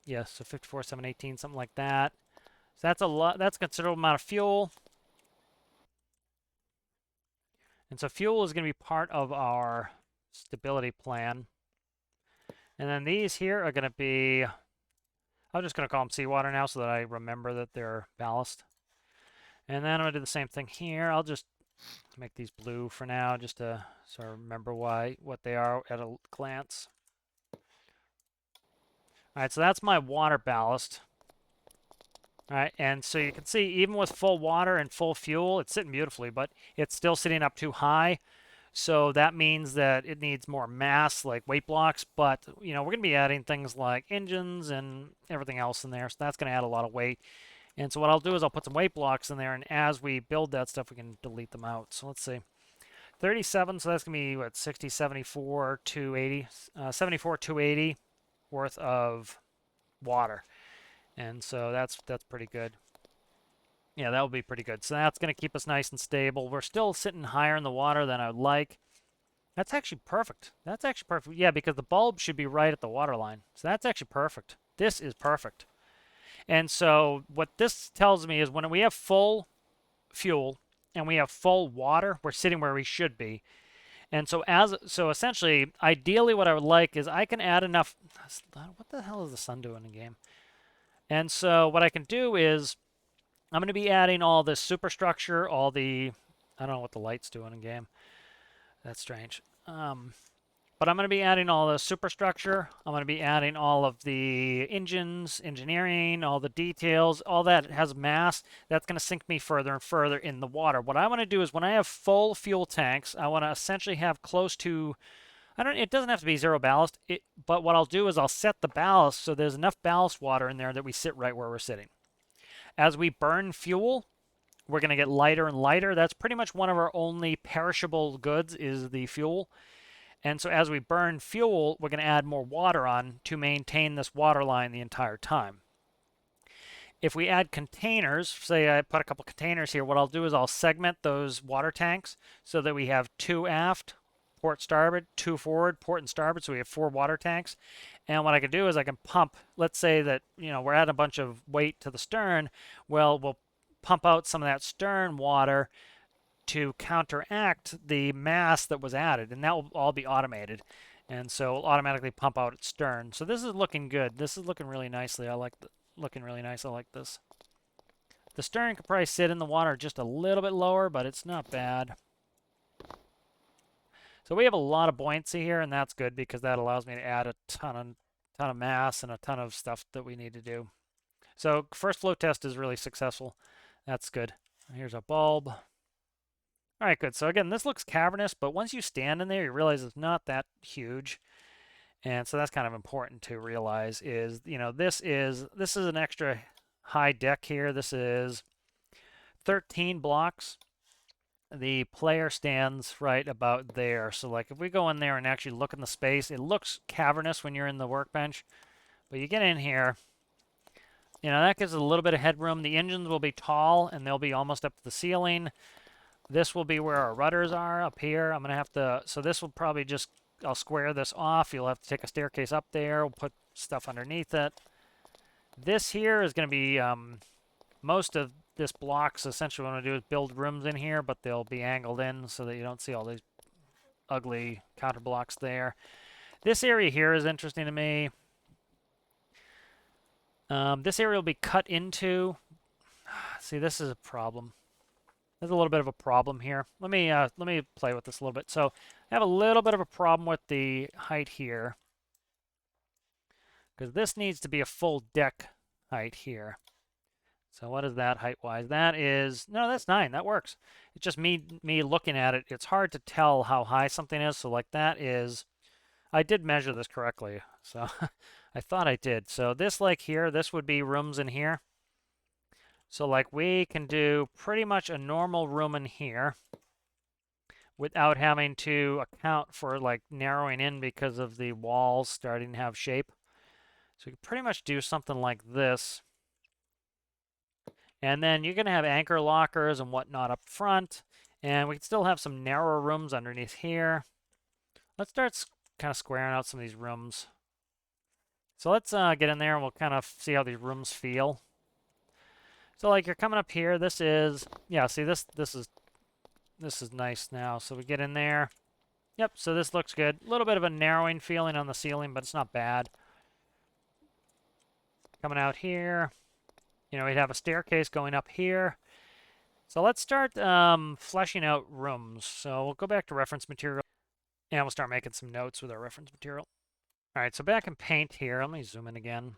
A: Yeah, so 54, 7, 18, something like that. So that's a lot. That's a considerable amount of fuel. And so fuel is going to be part of our stability plan. And then these here are going to be, I'm just going to call them seawater now so that I remember that they're ballast. And then I'm going to do the same thing here. I'll just make these blue for now, just to sort of remember what they are at a glance. All right, so that's my water ballast. All right, and so you can see even with full water and full fuel, it's sitting beautifully, but it's still sitting up too high. So that means that it needs more mass, like weight blocks. But, you know, we're going to be adding things like engines and everything else in there. So that's going to add a lot of weight. And so what I'll do is I'll put some weight blocks in there. And as we build that stuff, we can delete them out. So let's see. 37, so that's going to be, what, 60, 74, 280, 74, 280 worth of water. And so that's pretty good. Yeah, that would be pretty good. So that's going to keep us nice and stable. We're still sitting higher in the water than I would like. That's actually perfect. That's actually perfect. Yeah, because the bulb should be right at the water line. So that's actually perfect. This is perfect. And so what this tells me is when we have full fuel and we have full water, we're sitting where we should be. And so essentially, ideally what I would like is I can add enough. What the hell is the sun doing in game? And so what I can do is I'm going to be adding all this superstructure, all the, I don't know what the light's doing in game. That's strange. But I'm going to be adding all the superstructure. I'm going to be adding all of the engines, engineering, all the details, all that has mass. That's going to sink me further and further in the water. What I want to do is when I have full fuel tanks, I want to essentially have close to, it doesn't have to be zero ballast, but what I'll do is I'll set the ballast so there's enough ballast water in there that we sit right where we're sitting. As we burn fuel, we're going to get lighter and lighter. That's pretty much one of our only perishable goods is the fuel. And so as we burn fuel, we're going to add more water on to maintain this water line the entire time. If we add containers, say I put a couple containers here, what I'll do is I'll segment those water tanks so that we have 2 aft, port starboard, 2 forward, port and starboard, so we have 4 water tanks. And what I can do is I can pump, let's say that, we're adding a bunch of weight to the stern. Well, we'll pump out some of that stern water to counteract the mass that was added, and that will all be automated. And so it'll automatically pump out its stern. So this is looking good. This is looking really nicely. Looking really nice. I like this. The stern could probably sit in the water just a little bit lower, but it's not bad. So we have a lot of buoyancy here, and that's good because that allows me to add a ton of mass and a ton of stuff that we need to do. So first flow test is really successful. That's good. Here's our bulb. All right, good. So again, this looks cavernous, but once you stand in there, you realize it's not that huge. And so that's kind of important to realize is, this is an extra high deck here. This is 13 blocks. The player stands right about there. So like if we go in there and actually look in the space, it looks cavernous when you're in the workbench. But you get in here, that gives a little bit of headroom. The engines will be tall and they'll be almost up to the ceiling. This will be where our rudders are up here. I'm going to have to, so this will probably just, I'll square this off. You'll have to take a staircase up there. We'll put stuff underneath it. This here is going to be, most of this blocks, essentially what I'm going to do is build rooms in here, but they'll be angled in so that you don't see all these ugly counter blocks there. This area here is interesting to me. This area will be cut into. See, this is a problem. There's a little bit of a problem here. Let me play with this a little bit. So I have a little bit of a problem with the height here because this needs to be a full deck height here. So what is that height-wise? That is, no, that's 9. That works. It's just me looking at it. It's hard to tell how high something is. So like that is, I did measure this correctly. So I thought I did. So this like here, this would be rooms in here. So like we can do pretty much a normal room in here without having to account for like narrowing in because of the walls starting to have shape. So you can pretty much do something like this. And then you're going to have anchor lockers and whatnot up front. And we can still have some narrower rooms underneath here. Let's start kind of squaring out some of these rooms. So let's get in there and we'll kind of see how these rooms feel. So like you're coming up here, this is, yeah, see this is nice now. So we get in there. Yep, so this looks good. A little bit of a narrowing feeling on the ceiling, but it's not bad. Coming out here, we'd have a staircase going up here. So let's start fleshing out rooms. So we'll go back to reference material and we'll start making some notes with our reference material. All right, so back in paint here, let me zoom in again.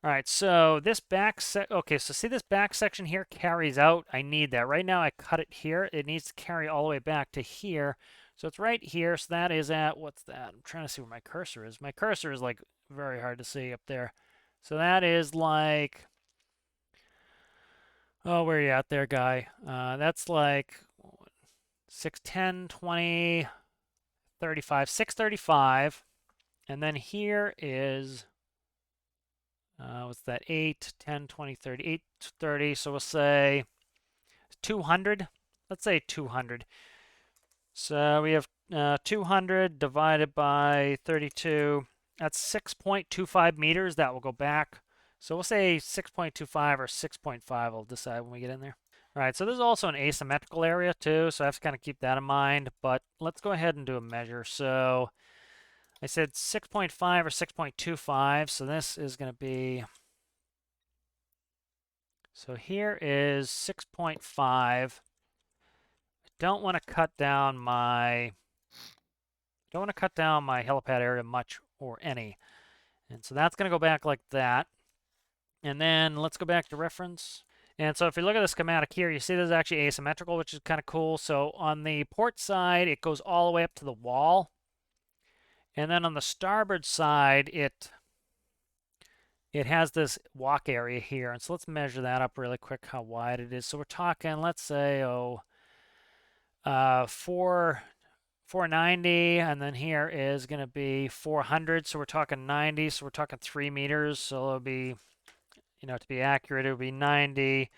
A: All right, so this okay, so see this back section here carries out. I need that. Right now I cut it here. It needs to carry all the way back to here. So it's right here. So that is at, what's that? I'm trying to see where my cursor is. My cursor is like very hard to see up there. So that is like, oh, where are you at there, guy? That's like 610, 20, 35, 635. And then here is what's that? 8, 10, 20, 30, 830. So we'll say 200. Let's say 200. So we have 200 divided by 32. That's 6.25 meters. That will go back. So we'll say 6.25 or 6.5. I'll decide when we get in there. All right, so there's also an asymmetrical area too, so I have to kind of keep that in mind. But let's go ahead and do a measure. So I said 6.5 or 6.25, so this is going to be, so here is 6.5. Don't want to cut down my helipad area much or any. And so that's going to go back like that. And then let's go back to reference. And so if you look at the schematic here, you see this is actually asymmetrical, which is kind of cool. So on the port side, it goes all the way up to the wall. And then on the starboard side, it has this walk area here. And so let's measure that up really quick, how wide it is. So we're talking, let's say, 490, and then here is going to be 400. So we're talking 90. So we're talking 3 meters. So it'll be, to be accurate, it would be 90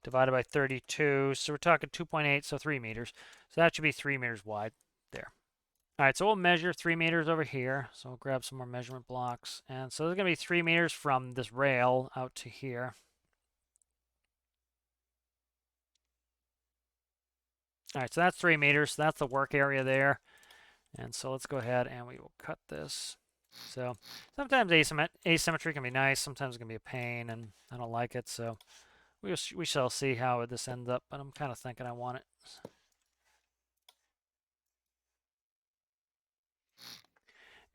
A: divided by 32. So we're talking 2.8, so 3 meters. So that should be 3 meters wide there. All right, so we'll measure 3 meters over here. So we'll grab some more measurement blocks. And so there's going to be 3 meters from this rail out to here. All right, so that's 3 meters. So that's the work area there. And so let's go ahead and we will cut this. So sometimes asymmetry can be nice. Sometimes it can be a pain, and I don't like it. So we shall see how this ends up, but I'm kind of thinking I want it.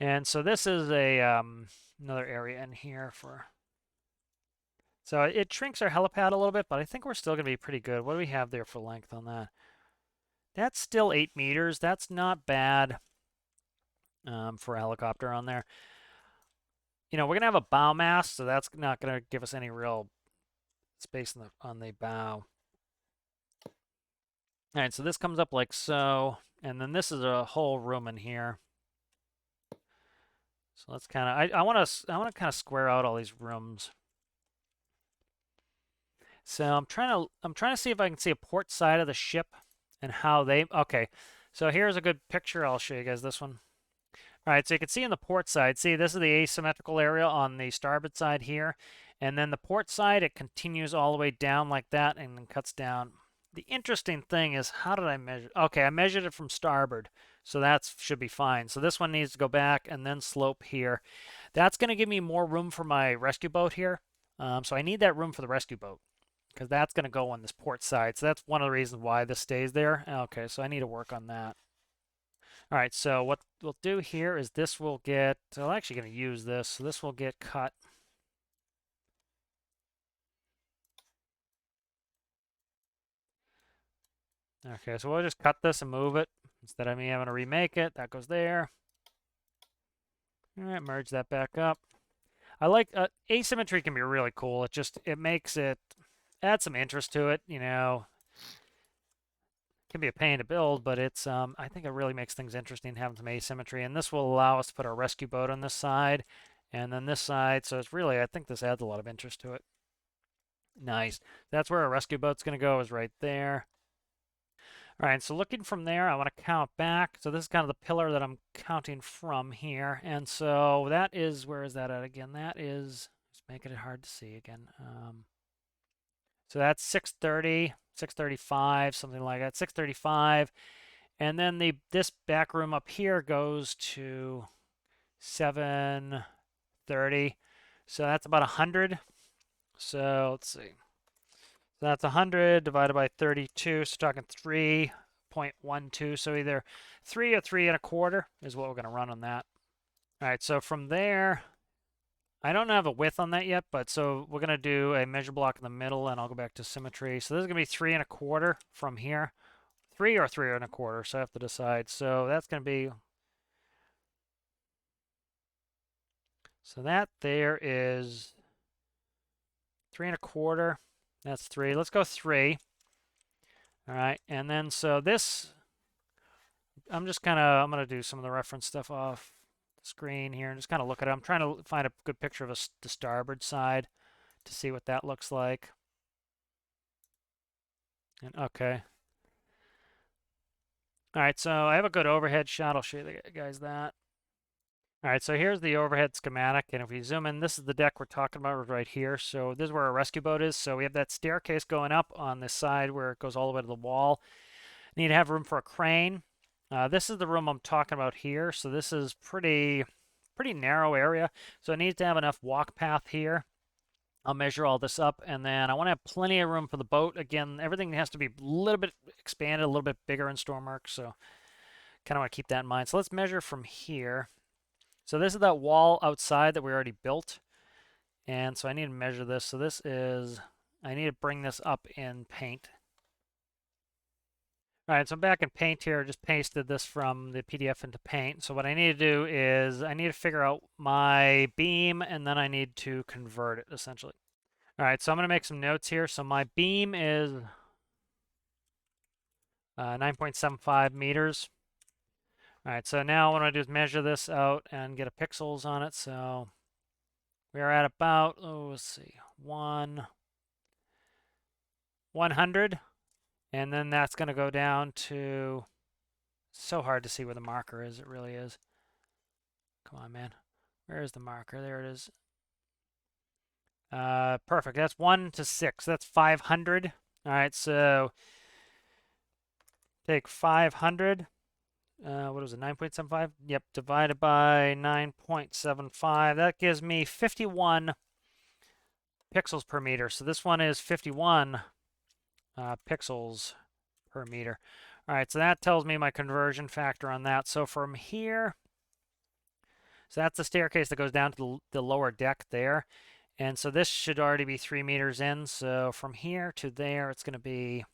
A: And so this is a another area in here for. So it shrinks our helipad a little bit, but I think we're still going to be pretty good. What do we have there for length on that? That's still 8 meters. That's not bad for a helicopter on there. We're going to have a bow mast, so that's not going to give us any real space on the bow. All right, so this comes up like so, and then this is a whole room in here. So let's kind of, I want to kind of square out all these rooms. So I'm trying to see if I can see a port side of the ship and how they, okay. So here's a good picture. I'll show you guys this one. All right, so you can see in the port side, see this is the asymmetrical area on the starboard side here. And then the port side, it continues all the way down like that and then cuts down. The interesting thing is, how did I measure? Okay, I measured it from starboard, so that should be fine. So this one needs to go back and then slope here. That's going to give me more room for my rescue boat here. So I need that room for the rescue boat because that's going to go on this port side. So that's one of the reasons why this stays there. Okay, so I need to work on that. All right, so what we'll do here is this will get, I'm actually going to use this, so this will get cut. Okay, so we'll just cut this and move it instead of me having to remake it. That goes there. All right, merge that back up. I like asymmetry can be really cool. It makes it add some interest to it. It can be a pain to build, but it's I think it really makes things interesting having some asymmetry. And this will allow us to put our rescue boat on this side, and then this side. So it's really, I think this adds a lot of interest to it. Nice. That's where our rescue boat's going to go, is right there. All right, so looking from there, I want to count back. So this is kind of the pillar that I'm counting from here. And so that is, where is that at again? That is, just making it hard to see again. So that's 630, 635, something like that, 635. And then this back room up here goes to 730. So that's about 100. So let's see. So that's 100 divided by 32, so talking 3.12. So either 3 or 3 1/4 is what we're going to run on that. All right, so from there, I don't have a width on that yet, but so we're going to do a measure block in the middle, and I'll go back to symmetry. So this is going to be 3 1/4 from here. 3 or 3 1/4, so I have to decide. So that's going to be, so that there is 3 1/4. That's 3. Let's go 3. All right, and then so this, I'm going to do some of the reference stuff off the screen here and just kind of look at it. I'm trying to find a good picture of the starboard side to see what that looks like. And okay. All right, so I have a good overhead shot. I'll show you guys that. All right, so here's the overhead schematic, and if we zoom in, this is the deck we're talking about right here. So this is where our rescue boat is. So we have that staircase going up on this side where it goes all the way to the wall. Need to have room for a crane. This is the room I'm talking about here. So this is pretty narrow area. So it needs to have enough walk path here. I'll measure all this up, and then I want to have plenty of room for the boat. Again, everything has to be a little bit expanded, a little bit bigger in Stormworks, so kind of want to keep that in mind. So let's measure from here. So this is that wall outside that we already built, and so I need to measure this. So this is, I need to bring this up in Paint. All right, so I'm back in Paint here. Just pasted this from the PDF into Paint. So what I need to do is I need to figure out my beam, and then I need to convert it, essentially. All right, so I'm going to make some notes here. So my beam is 9.75 meters. All right, so now what I do is measure this out and get a pixels on it. So we're at about, oh, let's see, 100. And then that's going to go down to, so hard to see where the marker is. It really is. Come on, man. Where is the marker? There it is. Perfect. That's 1 to 6. That's 500. All right, so take 500. What was it, 9.75? Yep, divided by 9.75. That gives me 51 pixels per meter. So this one is 51 pixels per meter. All right, so that tells me my conversion factor on that. So from here, so that's the staircase that goes down to the lower deck there. And so this should already be 3 meters in. So from here to there, it's going to be,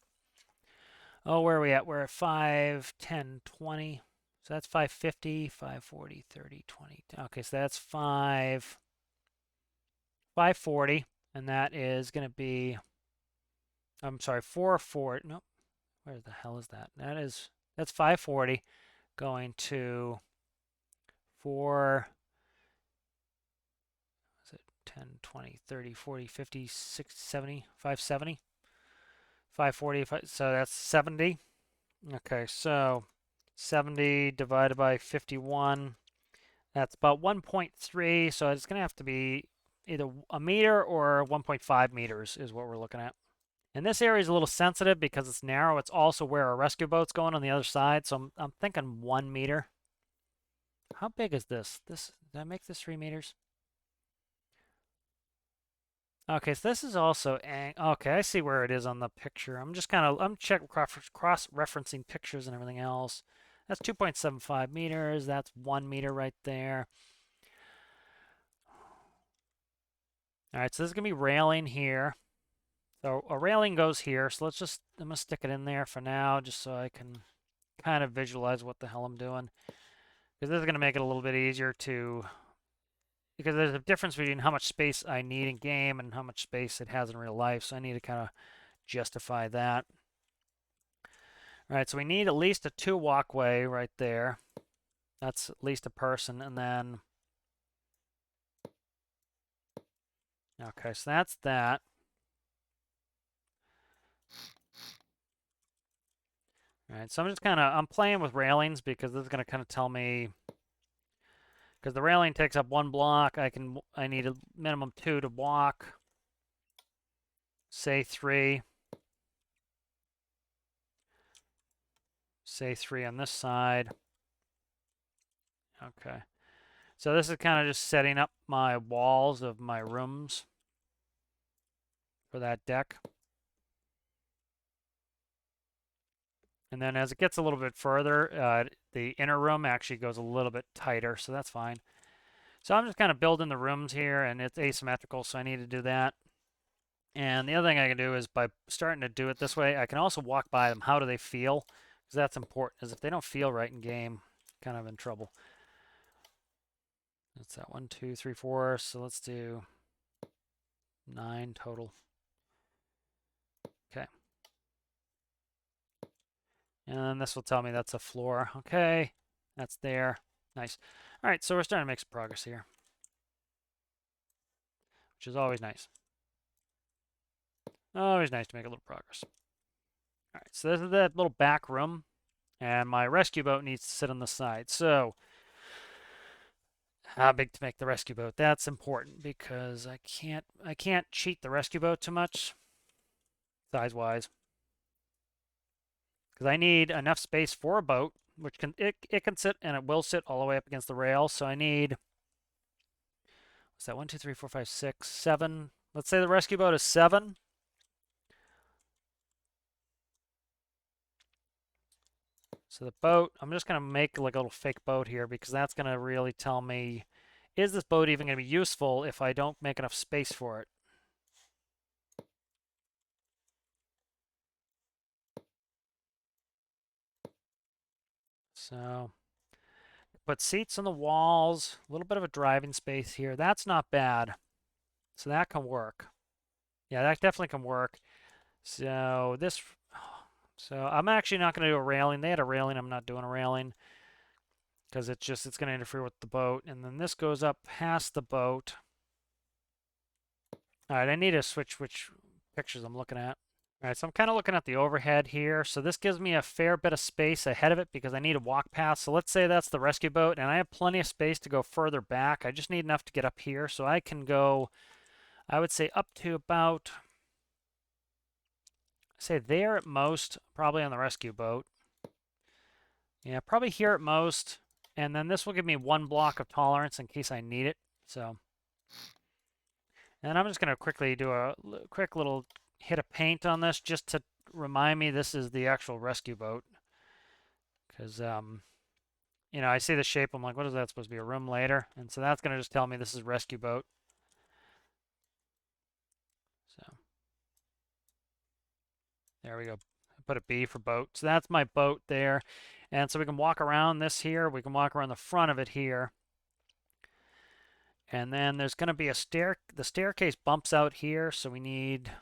A: oh, where are we at? We're at 5, 10, 20. So that's 550, 540, 30, 20. Okay, so that's 540. And that is going to be, I'm sorry, 440. Nope. Where the hell is that? That's 540 going to 4, is it 10, 20, 30, 40, 50, 60, 70, 570? 540, so that's 70. Okay, so 70 divided by 51, that's about 1.3, so it's going to have to be either a meter or 1.5 meters is what we're looking at. And this area is a little sensitive because it's narrow. It's also where a rescue boat's going on the other side, so I'm thinking 1 meter. How big is this? Did I make this 3 meters? Okay, so this is also, okay, I see where it is on the picture. I'm cross-referencing pictures and everything else. That's 2.75 meters. That's 1 meter right there. All right, so this is going to be railing here. So a railing goes here. So I'm going to stick it in there for now just so I can kind of visualize what the hell I'm doing. Because this is going to make it a little bit easier to, because there's a difference between how much space I need in game and how much space it has in real life. So I need to kind of justify that. All right, so we need at least a 2 walkway right there. That's at least a person, and then, okay, so that's that. All right, so I'm playing with railings because this is going to kind of tell me, because the railing takes up 1 block, I need a minimum 2 to walk, say 3. Say 3 on this side. Okay. So this is kind of just setting up my walls of my rooms for that deck. And then as it gets a little bit further, the inner room actually goes a little bit tighter, so that's fine. So I'm just kind of building the rooms here, and it's asymmetrical, so I need to do that. And the other thing I can do is by starting to do it this way, I can also walk by them. How do they feel? Because that's important, because if they don't feel right in game, kind of in trouble. That's that 1, 2, 3, 4. So let's do 9 total. Okay. And then this will tell me that's a floor. Okay, that's there. Nice. All right, so we're starting to make some progress here, which is always nice. Always nice to make a little progress. All right, so this is that little back room, and my rescue boat needs to sit on the side. So how big to make the rescue boat? That's important because I can't cheat the rescue boat too much size-wise, because I need enough space for a boat, which it can sit, and it will sit all the way up against the rail. So I need, what's that, 1, 2, 3, 4, 5, 6, 7. Let's say the rescue boat is 7. So the boat, I'm just going to make like a little fake boat here because that's going to really tell me, is this boat even going to be useful if I don't make enough space for it? So put seats on the walls, a little bit of a driving space here. That's not bad. So that can work. Yeah, that definitely can work. So this, so I'm actually not going to do a railing. They had a railing. I'm not doing a railing because it's going to interfere with the boat. And then this goes up past the boat. All right, I need to switch which pictures I'm looking at. All right, so I'm kind of looking at the overhead here. So this gives me a fair bit of space ahead of it because I need a walk path. So let's say that's the rescue boat, and I have plenty of space to go further back. I just need enough to get up here. So I can go, I would say up to about, say there at most, probably on the rescue boat. Yeah, probably here at most. And then this will give me 1 block of tolerance in case I need it. So, and I'm just going to quickly do a quick little hit of paint on this just to remind me this is the actual rescue boat. Because, you know, I see the shape. I'm like, what is that supposed to be, a room later? And so that's going to just tell me this is rescue boat. So there we go. I put a B for boat. So that's my boat there. And so we can walk around this here. We can walk around the front of it here. And then there's going to be a the staircase bumps out here. So we need,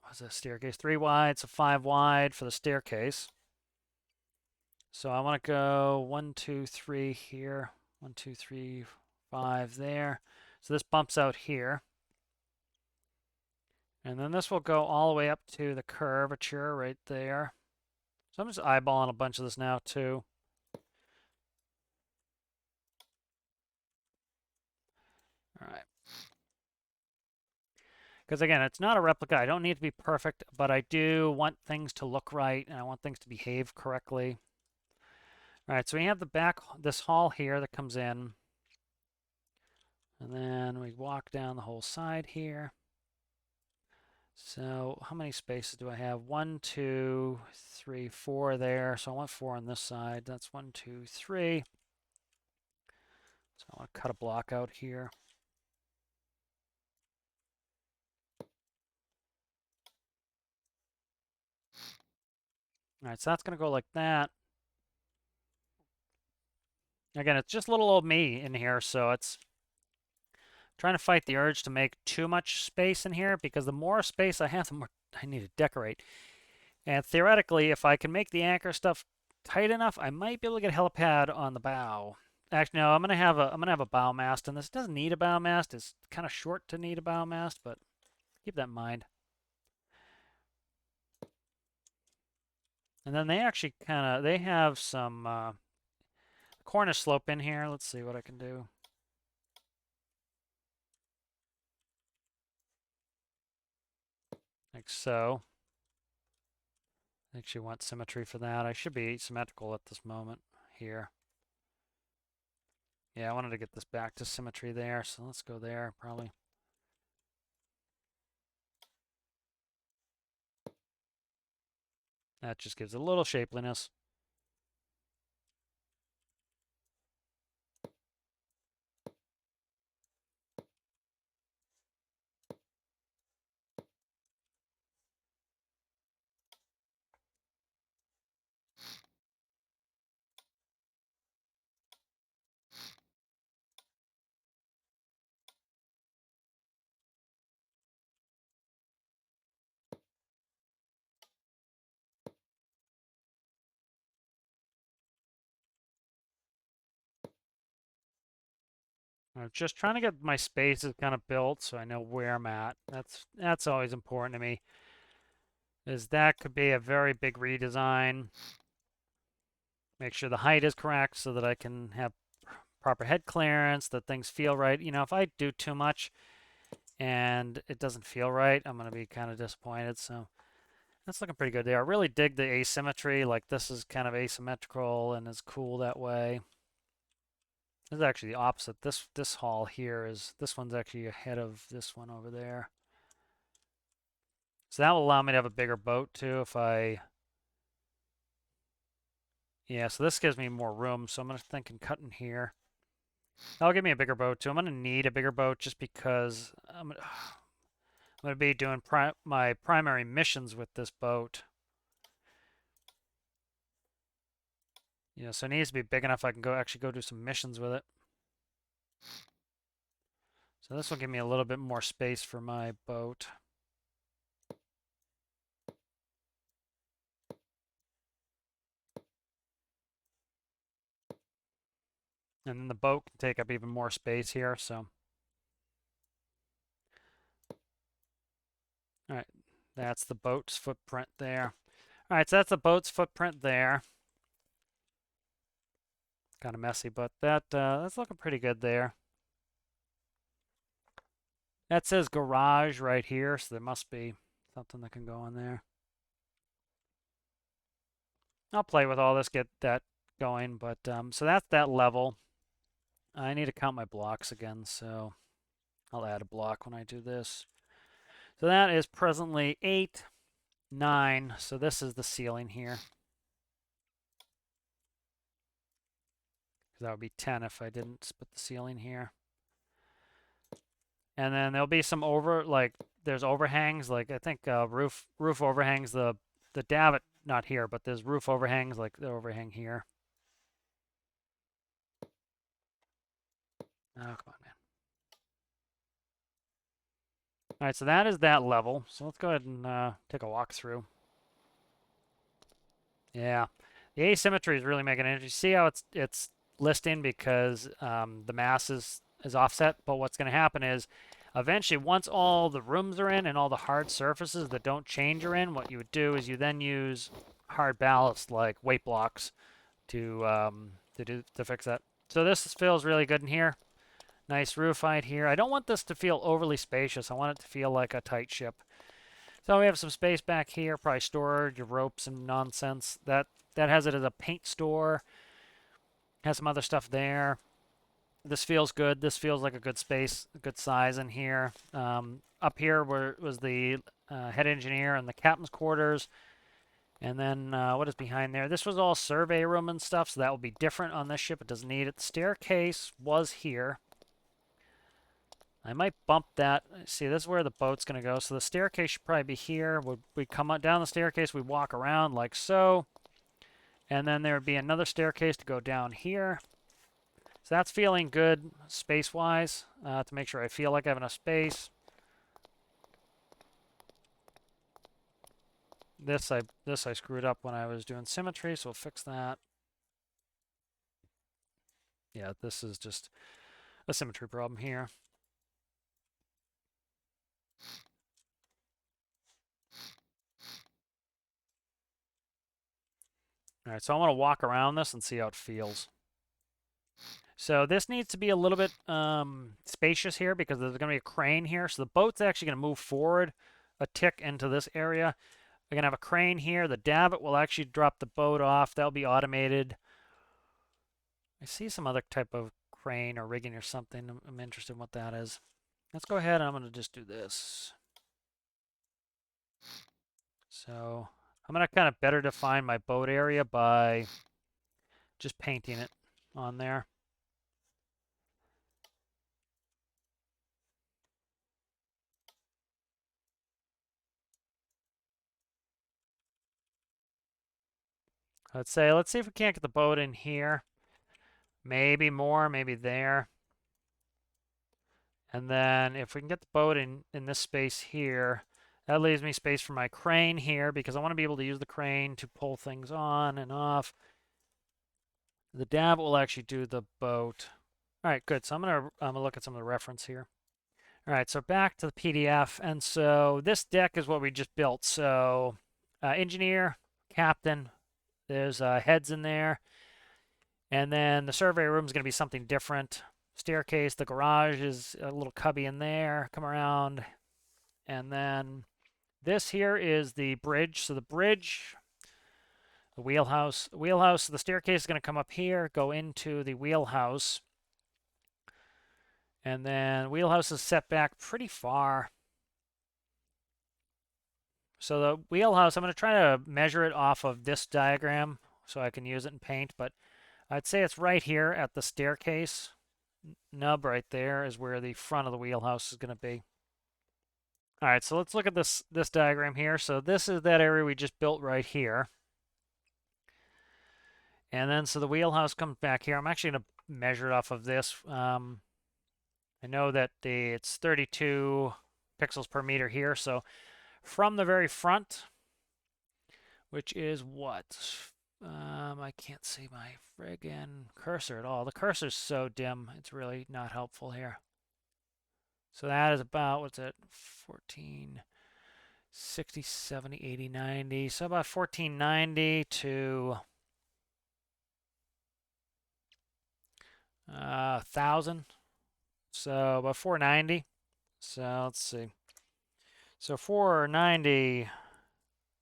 A: what's a staircase? 3 wide, so 5 wide for the staircase. So I want to go 1, 2, 3 here. 1, 2, 3, 5 there. So this bumps out here. And then this will go all the way up to the curvature right there. So I'm just eyeballing a bunch of this now too. All right. Because again, it's not a replica. I don't need to be perfect, but I do want things to look right and I want things to behave correctly. All right, so we have the back, this hall here that comes in. And then we walk down the whole side here. So how many spaces do I have? 1, 2, 3, 4 there. So I want 4 on this side. That's 1, 2, 3. So I want to cut a block out here. All right, so that's going to go like that. Again, it's just little old me in here, so it's trying to fight the urge to make too much space in here because the more space I have, the more I need to decorate. And theoretically, if I can make the anchor stuff tight enough, I might be able to get a helipad on the bow. Actually, no, I'm gonna have a bow mast, and this doesn't need a bow mast. It's kind of short to need a bow mast, but keep that in mind. And then they actually they have some cornice slope in here. Let's see what I can do. Like so. I actually want symmetry for that. I should be symmetrical at this moment here. Yeah, I wanted to get this back to symmetry there, so let's go there probably. That just gives it a little shapeliness. I'm just trying to get my spaces kind of built so I know where I'm at. That's always important to me, is that could be a very big redesign. Make sure the height is correct so that I can have proper head clearance, that things feel right. You know, if I do too much and it doesn't feel right, I'm going to be kind of disappointed. So that's looking pretty good there. I really dig the asymmetry. Like this is kind of asymmetrical and is cool that way. This is actually the opposite. This hall here this one's actually ahead of this one over there. So that will allow me to have a bigger boat too if I... Yeah, so this gives me more room. So I'm going to think and cut in here. That'll give me a bigger boat too. I'm going to need a bigger boat just because I'm going to be doing my primary missions with this boat. Yeah, so it needs to be big enough I can actually go do some missions with it. So this will give me a little bit more space for my boat. And then the boat can take up even more space here, so. All right, that's the boat's footprint there. All right, so that's the boat's footprint there. Kind of messy, but that's looking pretty good there. That says garage right here, so there must be something that can go in there. I'll play with all this, get that going, but so that's that level. I need to count my blocks again, so I'll add a block when I do this. So that is presently 8, 9, so this is the ceiling here. That would be 10 if I didn't split the ceiling here. And then there'll be some there's overhangs, like I think roof overhangs, the davit, not here, but there's roof overhangs, like the overhang here. Oh, come on, man. All right, so that is that level. So let's go ahead and take a walk through. Yeah, the asymmetry is really making it interesting. See how it's listing because the mass is offset, but what's going to happen is eventually once all the rooms are in and all the hard surfaces that don't change are in, what you would do is you then use hard ballast like weight blocks to fix that. So this feels really good in here. Nice roof height here. I don't want this to feel overly spacious. I want it to feel like a tight ship. So we have some space back here, probably storage of ropes and nonsense. That has it as a paint store. Has some other stuff there. This feels good. This feels like a good space, a good size in here. Up here was the head engineer and the captain's quarters. And then what is behind there? This was all survey room and stuff, so that will be different on this ship. It doesn't need it. The staircase was here. I might bump that. See, this is where the boat's going to go. So the staircase should probably be here. We come down the staircase, we walk around like so. And then there would be another staircase to go down here. So that's feeling good space-wise to make sure I feel like I have enough space. This I screwed up when I was doing symmetry, so we'll fix that. Yeah, this is just a symmetry problem here. All right, so I want to walk around this and see how it feels. So this needs to be a little bit spacious here because there's going to be a crane here. So the boat's actually going to move forward a tick into this area. We're going to have a crane here. The davit will actually drop the boat off. That'll be automated. I see some other type of crane or rigging or something. I'm interested in what that is. Let's go ahead and I'm going to just do this. So I'm going to kind of better define my boat area by just painting it on there. Let's see if we can't get the boat in here. Maybe more, maybe there. And then if we can get the boat in this space here, that leaves me space for my crane here because I want to be able to use the crane to pull things on and off. The davit will actually do the boat. All right, good. So I'm gonna look at some of the reference here. All right, so back to the PDF, and so this deck is what we just built. So engineer, captain, there's heads in there, and then the survey room is going to be something different. Staircase, the garage is a little cubby in there. Come around, and then this here is the bridge. So the bridge, the wheelhouse, so the staircase is going to come up here, go into the wheelhouse, and then wheelhouse is set back pretty far. So the wheelhouse, I'm going to try to measure it off of this diagram so I can use it in paint, but I'd say it's right here at the staircase. Nub right there is where the front of the wheelhouse is going to be. All right, so let's look at this diagram here. So this is that area we just built right here. And then so the wheelhouse comes back here. I'm actually going to measure it off of this. I know that it's 32 pixels per meter here. So from the very front, which is what? I can't see my friggin' cursor at all. The cursor's so dim, it's really not helpful here. So that is about, what's it, 14, 60, 70, 80, 90. So about 1490 to 1,000. So about 490. So let's see. So 490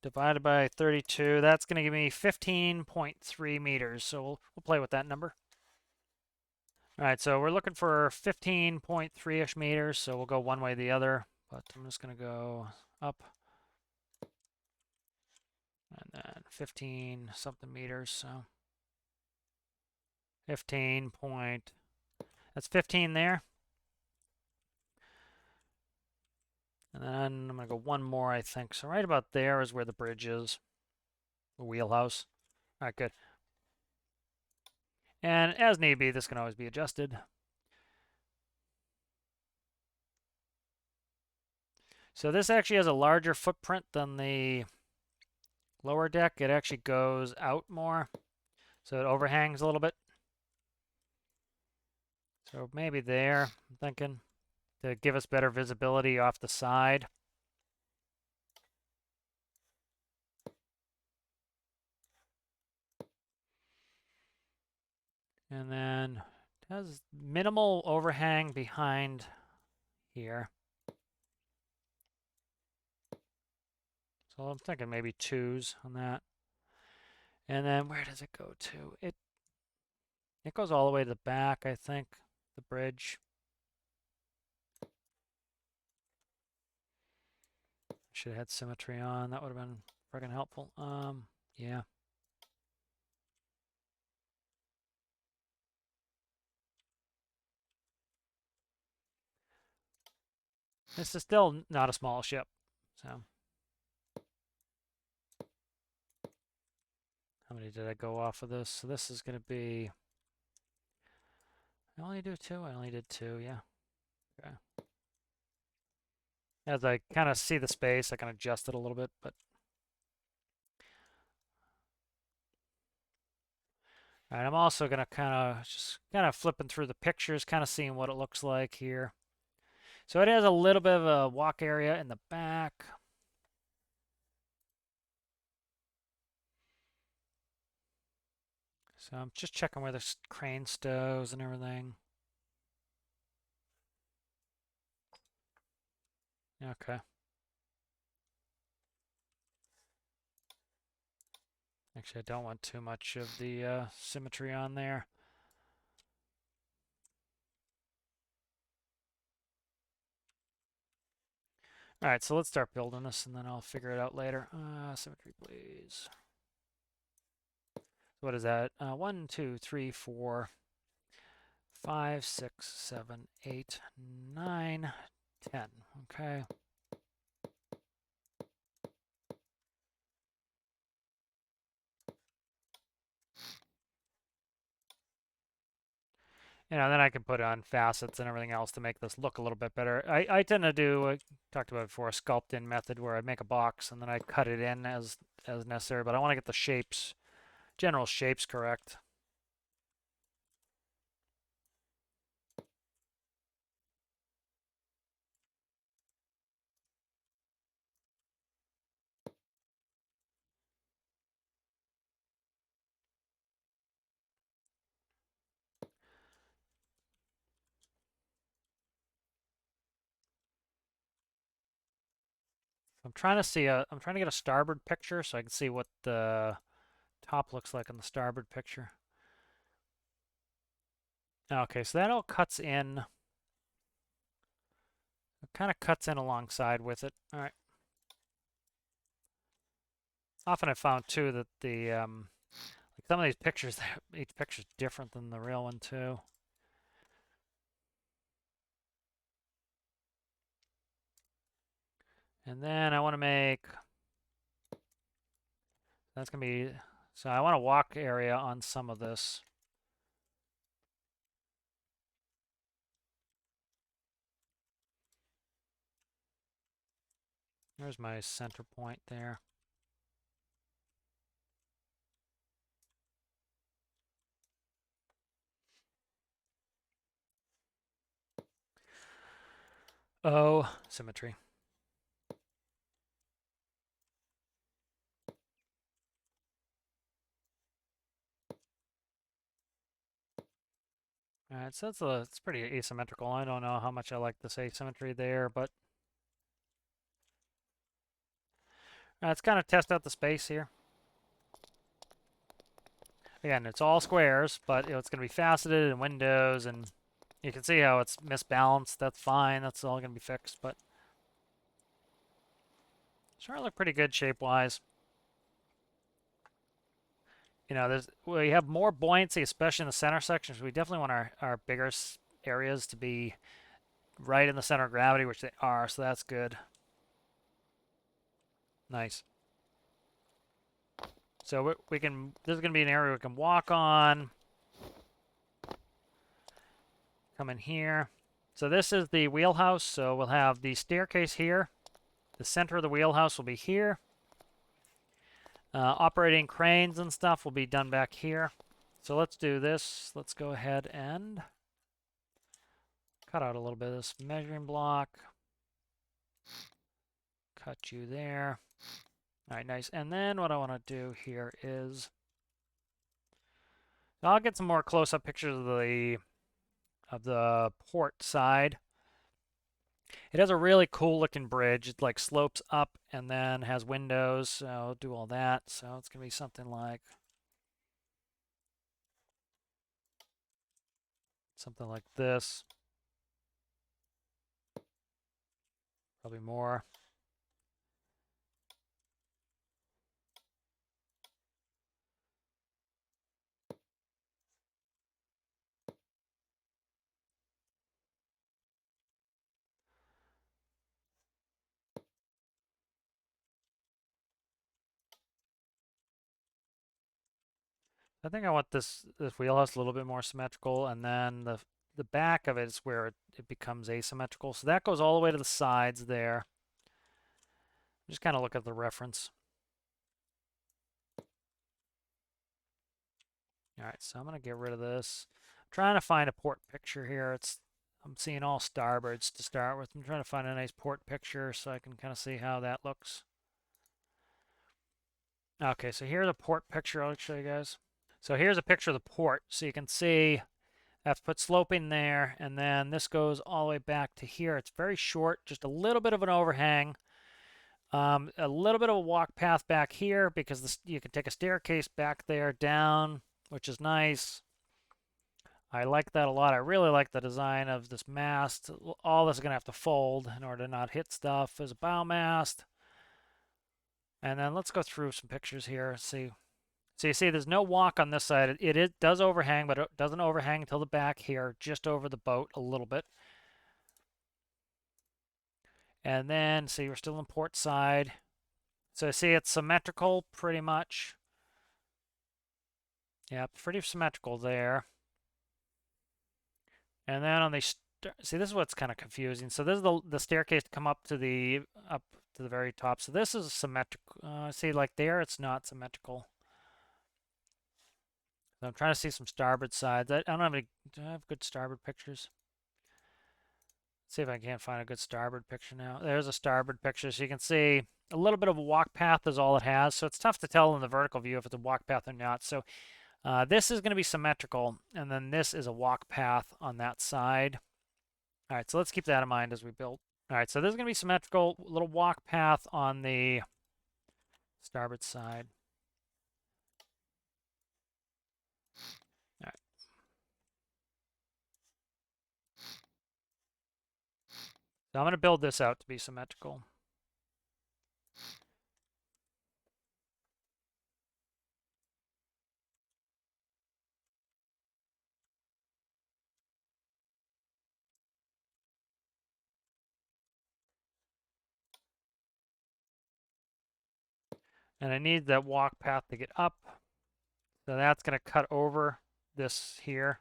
A: divided by 32, that's going to give me 15.3 meters. So we'll play with that number. All right, so we're looking for 15.3-ish meters, so we'll go one way or the other, but I'm just going to go up. And then 15 something meters, so 15 point, that's 15 there. And then I'm going to go one more, I think. So right about there is where the bridge is, the wheelhouse. All right, good. And as need be, this can always be adjusted. So this actually has a larger footprint than the lower deck. It actually goes out more, so it overhangs a little bit. So maybe there, I'm thinking, to give us better visibility off the side. And then it has minimal overhang behind here. So I'm thinking maybe 2s on that. And then where does it go to? It goes all the way to the back, I think, the bridge. Should have had symmetry on. That would have been freaking helpful. Yeah. This is still not a small ship, so. How many did I go off of this? So this is going to be, I only do 2? I only did 2, yeah. Okay. As I kind of see the space, I can adjust it a little bit, but. All right, I'm also going to kind of flipping through the pictures, kind of seeing what it looks like here. So it has a little bit of a walk area in the back. So I'm just checking where the crane stows and everything. Okay. Actually, I don't want too much of the symmetry on there. All right, so let's start building this, and then I'll figure it out later. Symmetry, please. What is that? 1, 2, 3, 4, 5, 6, 7, 8, 9, 10. Okay. You know, then I can put on facets and everything else to make this look a little bit better. I tend to do, I talked about before, a sculpt-in method where I make a box and then I cut it in as necessary, but I want to get the shapes, general shapes correct. I'm trying to see I'm trying to get a starboard picture so I can see what the top looks like in the starboard picture. Okay, so that all cuts in. It kind of cuts in alongside with it. All right. Often I found too that the like some of these pictures, each picture's different than the real one too. And then I want to make, that's going to be, so I want a walk area on some of this. There's my center point there. Oh, symmetry. All right, so it's pretty asymmetrical. I don't know how much I like this asymmetry there, but let's kind of test out the space here. Again, it's all squares, but it's going to be faceted and windows, and you can see how it's misbalanced. That's fine. That's all going to be fixed, but it's starting to look pretty good shape-wise. You know, we have more buoyancy, especially in the center sections. We definitely want our bigger areas to be right in the center of gravity, which they are, so that's good. Nice. So we can, this is going to be an area we can walk on. Come in here. So this is the wheelhouse, so we'll have the staircase here. The center of the wheelhouse will be here. Operating cranes and stuff will be done back here. So let's do this. Let's go ahead and cut out a little bit of this measuring block. Cut you there. All right, nice. And then what I want to do here is I'll get some more close-up pictures of the port side. It has a really cool looking bridge. It like slopes up and then has windows. So I'll do all that. So it's gonna be something like this. Probably more. I think I want this wheelhouse a little bit more symmetrical, and then the back of it is where it becomes asymmetrical. So that goes all the way to the sides there. Just kind of look at the reference. All right, so I'm gonna get rid of this. I'm trying to find a port picture here. I'm seeing all starboards to start with. I'm trying to find a nice port picture so I can kind of see how that looks. Okay, so here's a port picture I'll show you guys. So here's a picture of the port. So you can see I have to put sloping there, and then this goes all the way back to here. It's very short, just a little bit of an overhang. A little bit of a walk path back here because you can take a staircase back there down, which is nice. I like that a lot. I really like the design of this mast. All this is going to have to fold in order to not hit stuff. There's a bow mast. And then let's go through some pictures here. See. So you see there's no walk on this side. It does overhang, but it doesn't overhang until the back here, just over the boat a little bit. And then, see, we're still in port side. So see it's symmetrical pretty much. Yeah, pretty symmetrical there. And then on the, see, this is what's kind of confusing. So this is the staircase to come up to the very top. So this is symmetrical. See, like there, it's not symmetrical. So I'm trying to see some starboard sides. I don't have any, do I have good starboard pictures? Let's see if I can't find a good starboard picture now. There's a starboard picture. So you can see a little bit of a walk path is all it has. So it's tough to tell in the vertical view if it's a walk path or not. So this is going to be symmetrical, and then this is a walk path on that side. All right, so let's keep that in mind as we build. All right, so this is going to be symmetrical. Little walk path on the starboard side. All right. So I'm going to build this out to be symmetrical. And I need that walk path to get up. So that's going to cut over this here.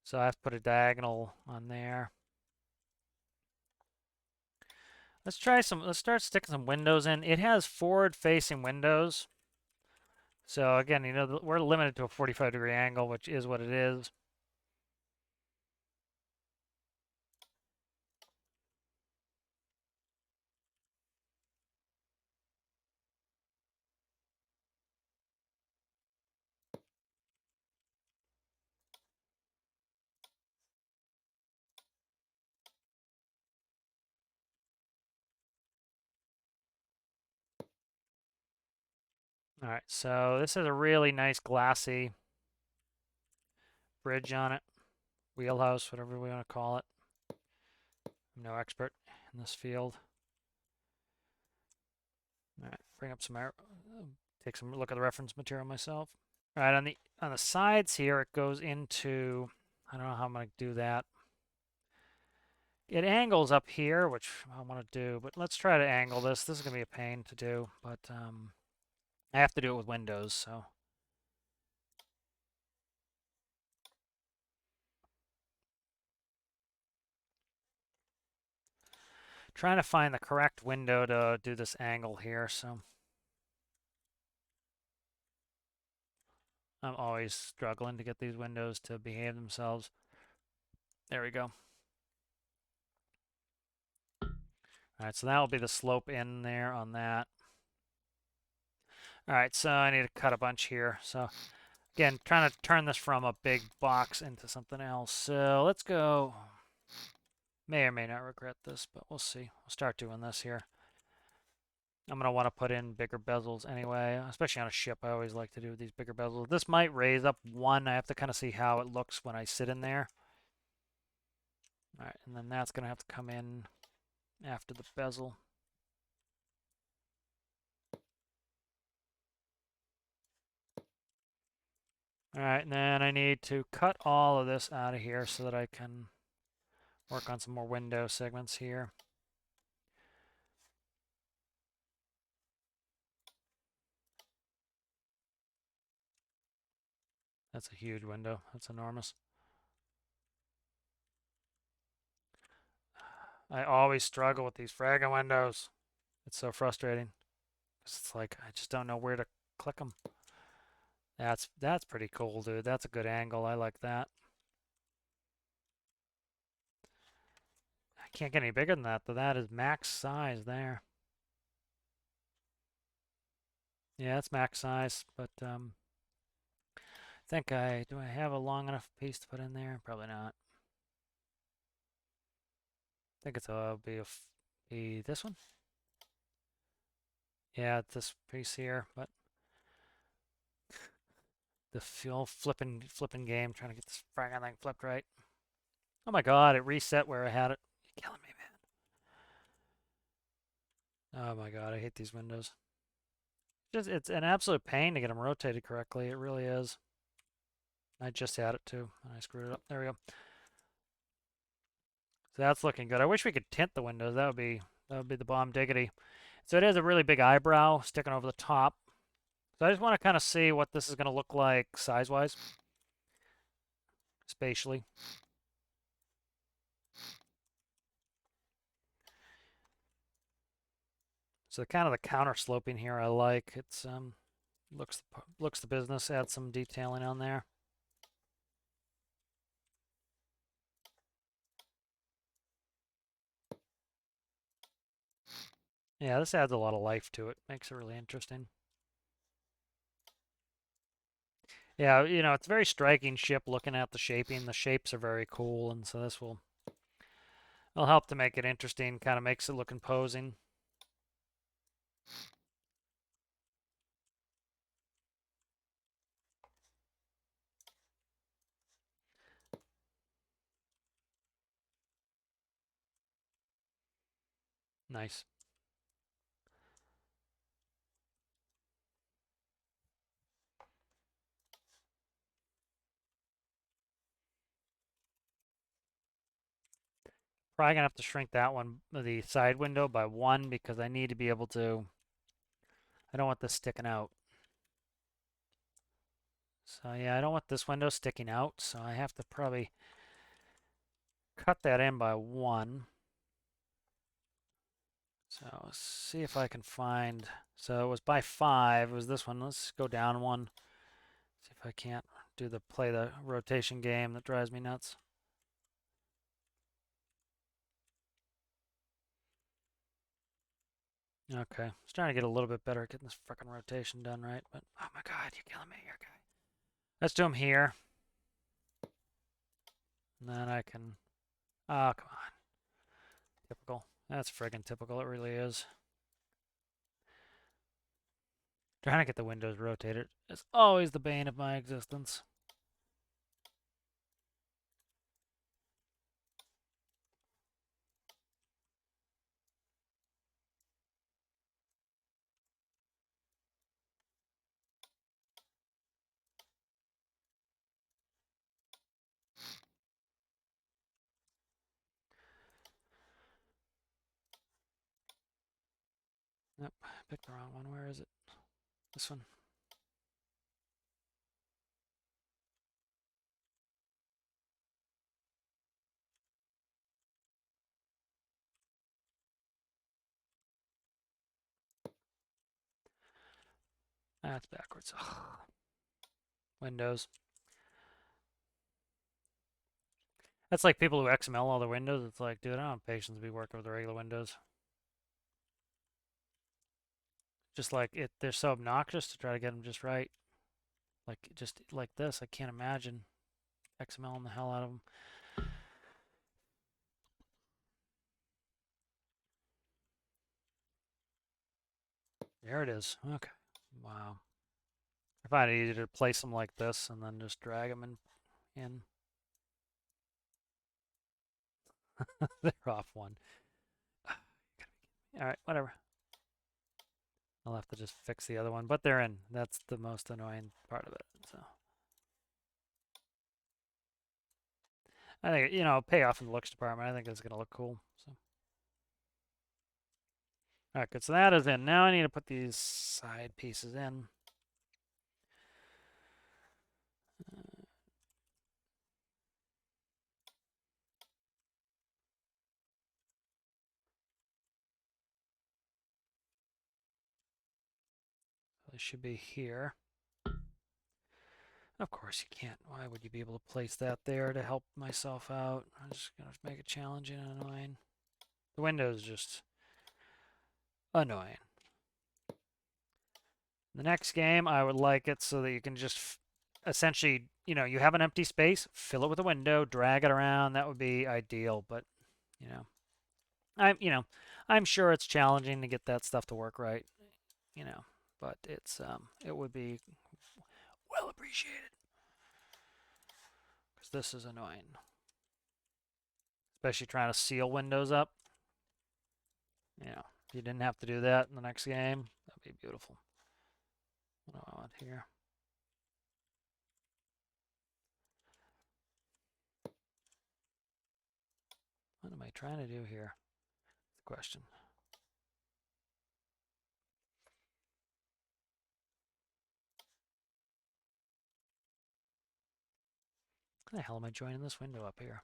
A: So I have to put a diagonal on there. Let's start sticking some windows in. It has forward-facing windows. So again, you know, we're limited to a 45-degree angle, which is what it is. All right, so this is a really nice glassy bridge on it. Wheelhouse, whatever we want to call it. I'm no expert in this field. All right, bring up some, take some look at the reference material myself. All right, on the sides here, it goes into, I don't know how I'm going to do that. It angles up here, which I want to do, but let's try to angle this. This is going to be a pain to do, but I have to do it with windows, so. Trying to find the correct window to do this angle here, so. I'm always struggling to get these windows to behave themselves. There we go. All right, so that will be the slope in there on that. All right, so I need to cut a bunch here. So again, trying to turn this from a big box into something else. So let's go. May or may not regret this, but we'll see. We'll start doing this here. I'm going to want to put in bigger bezels anyway, especially on a ship. I always like to do these bigger bezels. This might raise up one. I have to kind of see how it looks when I sit in there. All right, and then that's going to have to come in after the bezel. All right, and then I need to cut all of this out of here so that I can work on some more window segments here. That's a huge window. That's enormous. I always struggle with these fragging windows. It's so frustrating. It's like I just don't know where to click them. That's pretty cool, dude. That's a good angle. I like that. I can't get any bigger than that, though. That is max size there. Yeah, it's max size, but I think do I have a long enough piece to put in there? Probably not. I think it's be this one. Yeah, this piece here, but the flipping game trying to get this fragging thing flipped right. Oh my god, it reset where I had it. You're killing me, man. Oh my god, I hate these windows. It's an absolute pain to get them rotated correctly. It really is. I just had it too, and I screwed it up. There we go. So that's looking good. I wish we could tint the windows. That would be the bomb diggity. So it is a really big eyebrow sticking over the top. So I just want to kind of see what this is going to look like size-wise, spatially. So kind of the counter sloping here I like. It's looks the business. Add some detailing on there. Yeah, this adds a lot of life to it. Makes it really interesting. Yeah, you know, it's a very striking ship looking at the shaping. The shapes are very cool, and so this will It'll help to make it interesting, kind of makes it look imposing. Nice. Probably gonna have to shrink that one, the side window, by 1 because I need to be able to. I don't want this sticking out. So yeah, I don't want this window sticking out, so I have to probably cut that in by 1. So let's see if I can find. So it was by 5. It was this one. Let's go down 1. See if I can't play the rotation game that drives me nuts. Okay, I was trying to get a little bit better at getting this fucking rotation done right, but oh my god, you're killing me, okay. Let's do them here. And then I can. Oh, come on. Typical. That's friggin' typical. It really is. Trying to get the windows rotated is always the bane of my existence. Nope, picked the wrong one. Where is it? This one. That's backwards. Ugh. Windows. That's like people who XML all their windows. It's like, dude, I don't have patience to be working with the regular windows. Just like it, they're so obnoxious to try to get them just right. Like just like this, I can't imagine XMLing the hell out of them. There it is. Okay. Wow. I find it easier to place them like this and then just drag them in. They're off 1. All right, whatever. I'll have to just fix the other one, but they're in. That's the most annoying part of it. So I think, pay off in the looks department. I think it's gonna look cool. So all right, good. So that is in. Now I need to put these side pieces in. They should be here. Of course you can't. Why would you be able to place that there to help myself out? I'm just gonna make it challenging and annoying. The window is just annoying. The next game, I would like it so that you can just essentially, you have an empty space, fill it with a window, drag it around. That would be ideal, but you know, I'm sure it's challenging to get that stuff to work right, but it would be well appreciated because this is annoying, especially trying to seal windows up. If you didn't have to do that in the next game, that'd be beautiful. What do I want here? What am I trying to do here? That's the question. How the hell am I joining this window up here?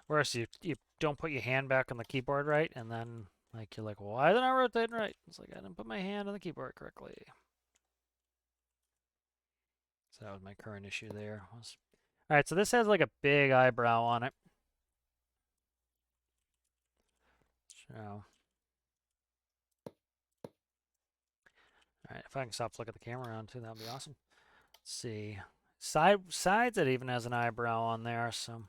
A: Whereas you don't put your hand back on the keyboard right, and then like you're like, well, why isn't I rotating right? It's like I didn't put my hand on the keyboard correctly. So that was my current issue there. All right, so this has like a big eyebrow on it. So All right, if I can stop flicking the camera around too, that would be awesome. Let's see. Sides, it even has an eyebrow on there, so.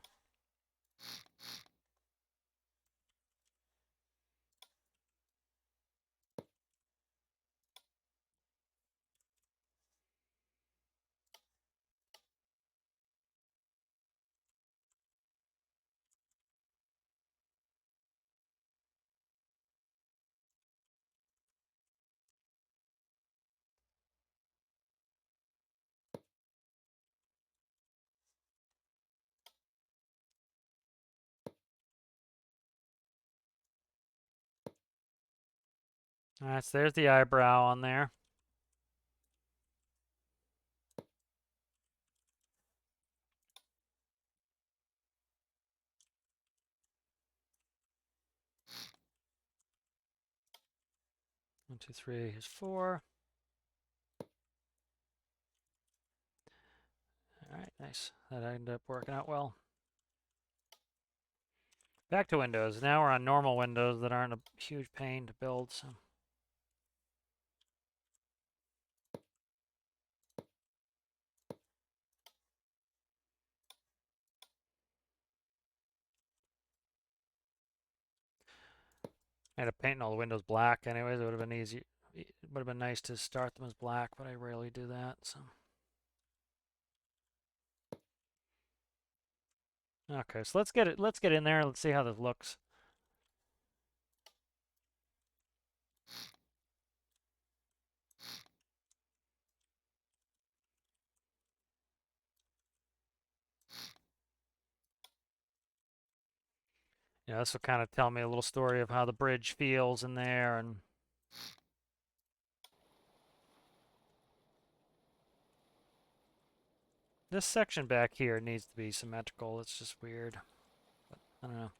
A: All right, so there's the eyebrow on there. One, two, three, here's four. All right, nice. That ended up working out well. Back to Windows. Now we're on normal Windows that aren't a huge pain to build, so. I ended up painting all the windows black anyways. It would have been easy. It would have been nice to start them as black, but I rarely do that, so. Okay, so let's get in there. Let's see how this looks. Yeah, this will kind of tell me a little story of how the bridge feels in there, and this section back here needs to be symmetrical. It's just weird. But I don't know.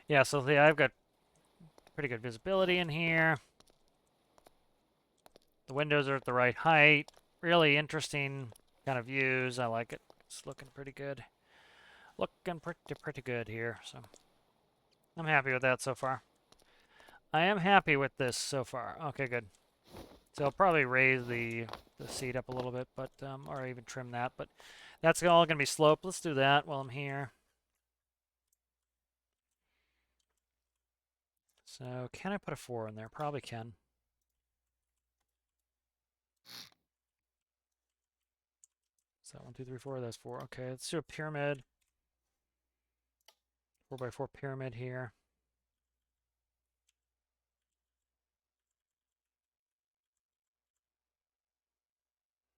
A: Yeah, so see, I've got pretty good visibility in here. The windows are at the right height. Really interesting kind of views. I like it. It's looking pretty good. Looking pretty good here, so I'm happy with that so far. I am happy with this so far. Okay, good. So I'll probably raise the seat up a little bit, but or even trim that, but that's all going to be sloped. Let's do that while I'm here. So can I put a 4 in there? Probably can. So 1, 2, 3, 4. That's 4. Okay, let's do a pyramid. 4x4 pyramid here.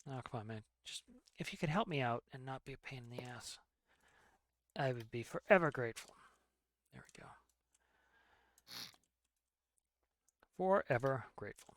A: Oh, come on, man. Just if you could help me out and not be a pain in the ass, I would be forever grateful. There we go. Forever grateful.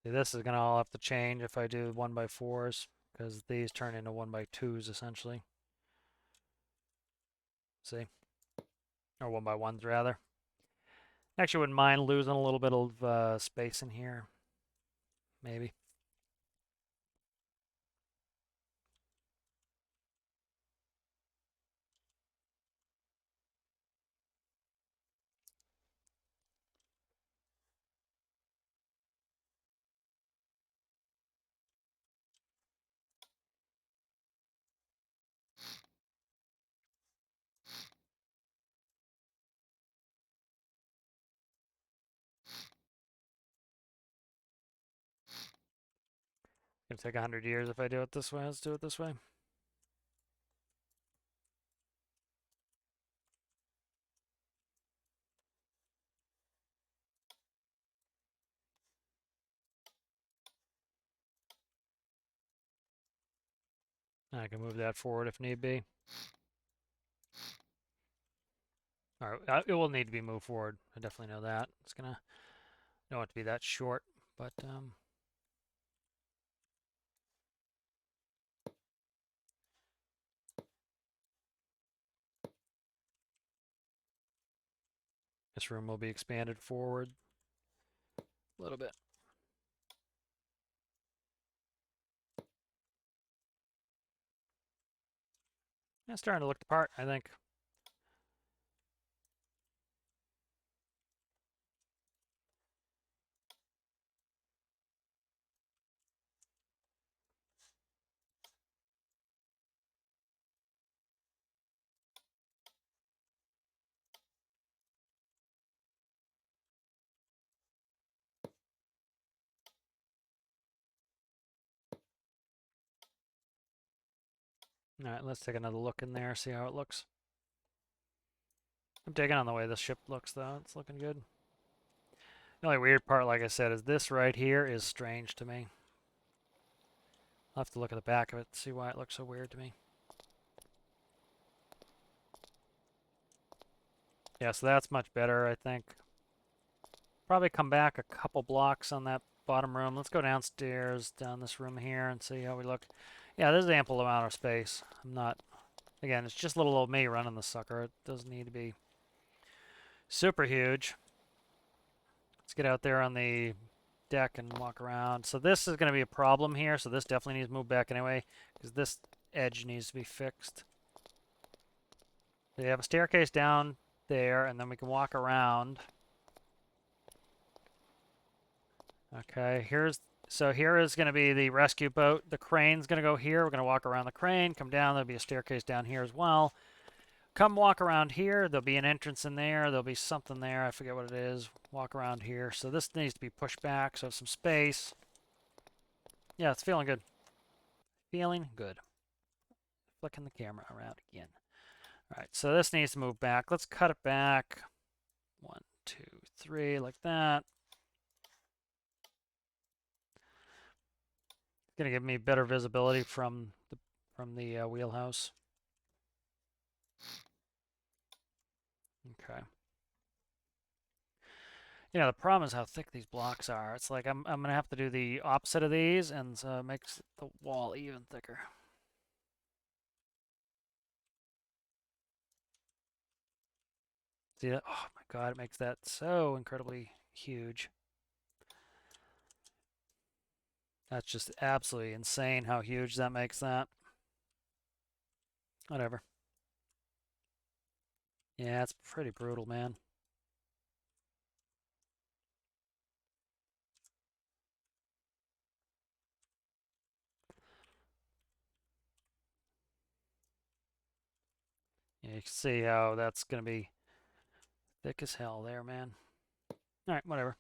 A: See, this is going to all have to change if I do 1x4s, because these turn into 1x2s essentially. See? Or 1x1s rather. Actually, wouldn't mind losing a little bit of space in here. Maybe. It's gonna take 100 years if I do it this way. Let's do it this way. I can move that forward if need be. All right, it will need to be moved forward. I definitely know that. It's gonna don't want it to be that short, but this room will be expanded forward a little bit. It's starting to look the part, I think. All right, let's take another look in there, see how it looks. I'm digging on the way this ship looks, though. It's looking good. The only weird part, like I said, is this right here is strange to me. I'll have to look at the back of it to see why it looks so weird to me. Yeah, so that's much better, I think. Probably come back a couple blocks on that bottom room. Let's go downstairs, down this room here, and see how we look. Yeah, there's ample amount of space. I'm not... Again, it's just little old me running the sucker. It doesn't need to be super huge. Let's get out there on the deck and walk around. So this is going to be a problem here, so this definitely needs to move back anyway, because this edge needs to be fixed. So you have a staircase down there, and then we can walk around. Okay, so here is going to be the rescue boat. The crane's going to go here. We're going to walk around the crane, come down. There'll be a staircase down here as well. Come walk around here. There'll be an entrance in there. There'll be something there. I forget what it is. Walk around here. So this needs to be pushed back, so some space. Yeah, it's feeling good. Feeling good. Flicking the camera around again. All right, so this needs to move back. Let's cut it back. 1, 2, 3, like that. It's gonna give me better visibility from the wheelhouse. Okay. You know, the problem is how thick these blocks are. It's like I'm gonna have to do the opposite of these, and so it makes the wall even thicker. See that? Oh my God, it makes that so incredibly huge. That's just absolutely insane how huge that makes that. Whatever. Yeah, it's pretty brutal, man. Yeah, you can see how that's gonna be thick as hell there, man. All right, whatever.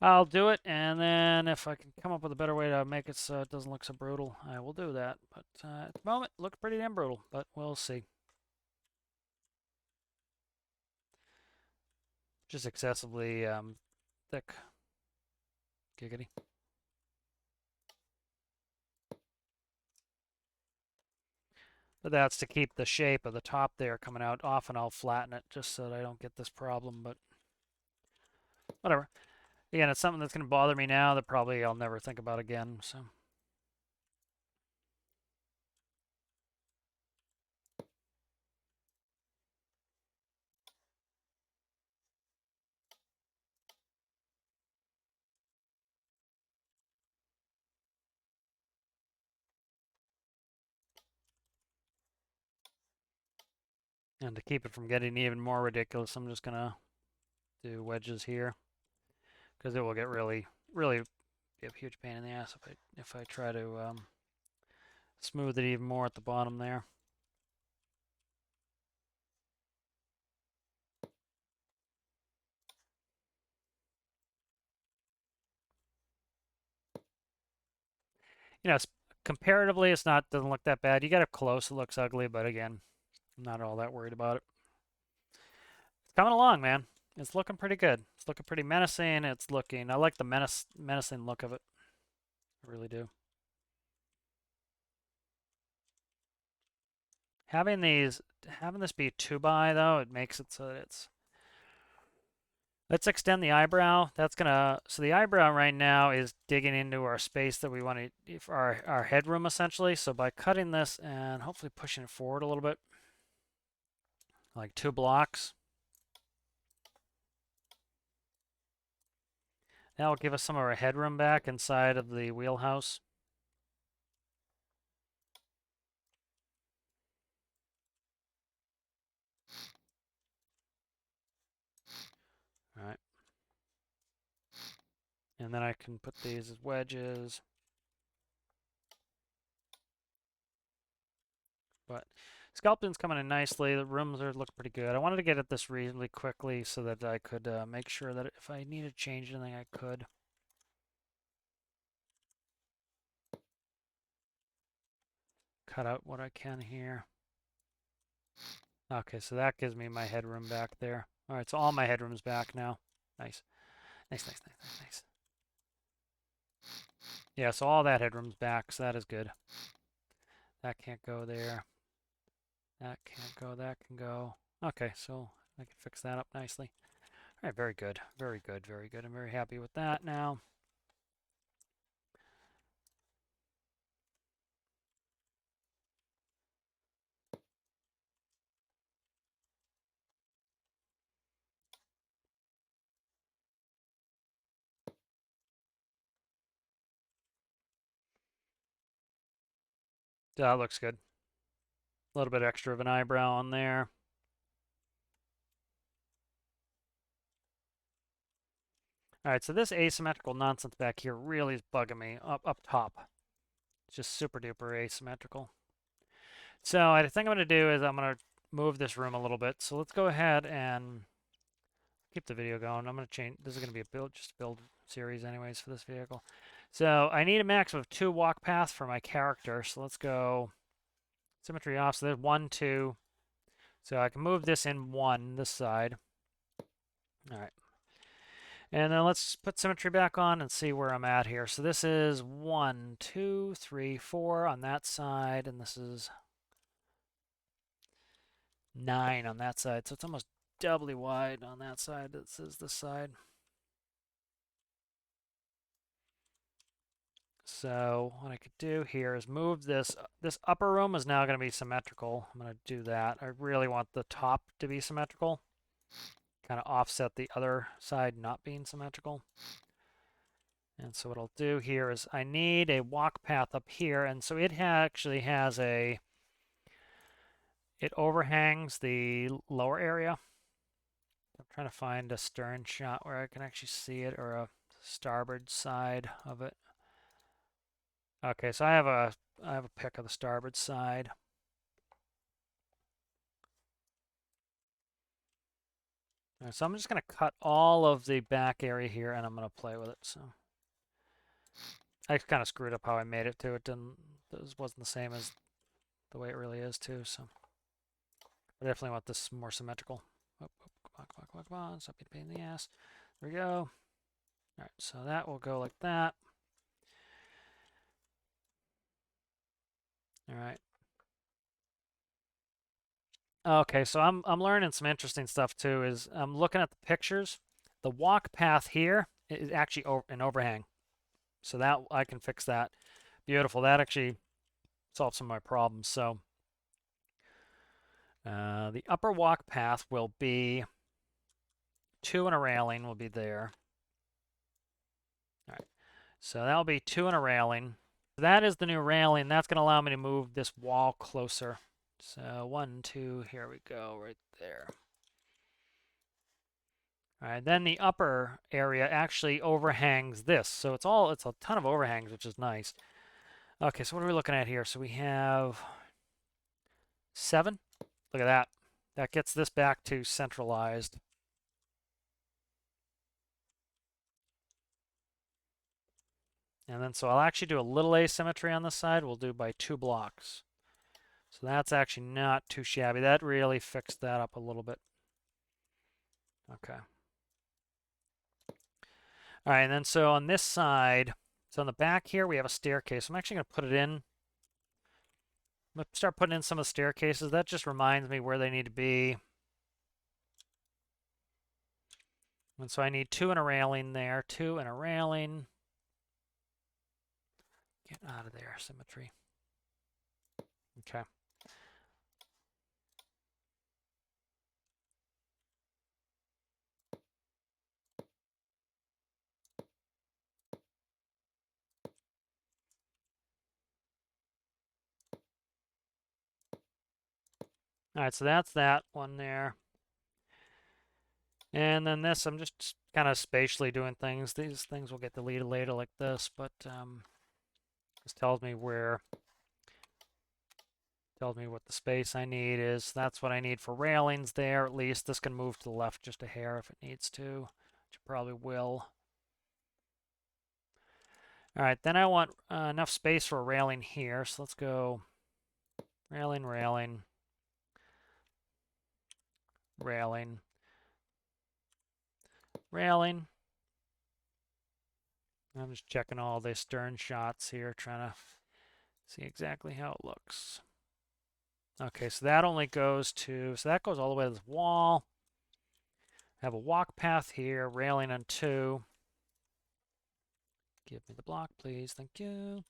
A: I'll do it, and then if I can come up with a better way to make it so it doesn't look so brutal, I will do that. But at the moment, it looks pretty damn brutal, but we'll see. Just excessively thick. Giggity. But that's to keep the shape of the top there coming out. Often I'll flatten it just so that I don't get this problem, but whatever. Again, it's something that's going to bother me now that probably I'll never think about again, so. And to keep it from getting even more ridiculous, I'm just going to do wedges here, because it will get really, really be a huge pain in the ass if I try to smooth it even more at the bottom there. You know, comparatively, it's not doesn't look that bad. You get up close, it looks ugly, but again, I'm not all that worried about it. It's coming along, man. It's looking pretty good. It's looking pretty menacing. It's looking. I like the menacing look of it. I really do. Having this be 2x though, it makes it so that it's. Let's extend the eyebrow. That's gonna. So the eyebrow right now is digging into our space that we want to, for our headroom essentially. So by cutting this and hopefully pushing it forward a little bit, like 2 blocks. That will give us some of our headroom back inside of the wheelhouse. And then I can put these as wedges. But sculpting's coming in nicely. The rooms look pretty good. I wanted to get at this reasonably quickly so that I could make sure that if I needed to change anything, I could. Cut out what I can here. Okay, so that gives me my headroom back there. All right, so all my headroom's back now. Nice. Nice, nice, nice, nice, nice. Yeah, so all that headroom's back, so that is good. That can't go there. That can't go, that can go. Okay, so I can fix that up nicely. All right, very good, very good, very good. I'm very happy with that now. That looks good. A little bit extra of an eyebrow on there. All right, so this asymmetrical nonsense back here really is bugging me up top. It's just super duper asymmetrical. So I think I'm going to do is I'm going to move this room a little bit. So let's go ahead and keep the video going. I'm going to change. This is going to be a build, just build series anyways for this vehicle. So I need a maximum of 2 walk paths for my character. So let's go symmetry off. So there's 1, 2. So I can move this in 1, this side. All right. And then let's put symmetry back on and see where I'm at here. So this is 1, 2, 3, 4 on that side, and this is 9 on that side. So it's almost doubly wide on that side. This is this side. So what I could do here is move this. This upper room is now going to be symmetrical. I'm going to do that. I really want the top to be symmetrical. Kind of offset the other side not being symmetrical. And so what I'll do here is I need a walk path up here. And so it actually has a, it overhangs the lower area. I'm trying to find a stern shot where I can actually see it, or a starboard side of it. Okay, so I have a pic of the starboard side. All right, so I'm just going to cut all of the back area here, and I'm going to play with it. So I kind of screwed up how I made it too. It wasn't the same as the way it really is too. So I definitely want this more symmetrical. Oh, come on, come on. Stop being a pain in the ass. There we go. All right, so that will go like that. All right. Okay, so I'm learning some interesting stuff too. Is I'm looking at the pictures. The walk path here is actually an overhang, so that I can fix that. Beautiful. That actually solves some of my problems. So the upper walk path will be 2 and a railing will be there. All right. So that'll be 2 and a railing. That is the new railing. That's going to allow me to move this wall closer. So 1, 2, here we go, right there. All right, then the upper area actually overhangs this. So it's a ton of overhangs, which is nice. Okay, so what are we looking at here? So we have 7. Look at that. That gets this back to centralized. And then so I'll actually do a little asymmetry on this side. We'll do by 2 blocks. So that's actually not too shabby. That really fixed that up a little bit. Okay. All right, and then so on this side, so on the back here, we have a staircase. I'm actually going to put it in. I'm going to start putting in some of the staircases. That just reminds me where they need to be. And so I need 2 and a railing there, 2 and a railing. Get out of there, symmetry. Okay. All right, so that's that one there. And then this, I'm just kind of spatially doing things. These things will get deleted later like this, but this tells me what the space I need is. That's what I need for railings there, at least. This can move to the left just a hair if it needs to, which it probably will. All right, then I want enough space for a railing here, so let's go railing, railing, railing, railing. I'm just checking all the stern shots here, trying to see exactly how it looks. Okay, so that only goes to, so that goes all the way to this wall. I have a walk path here, railing on 2. Give me the block, please. Thank you.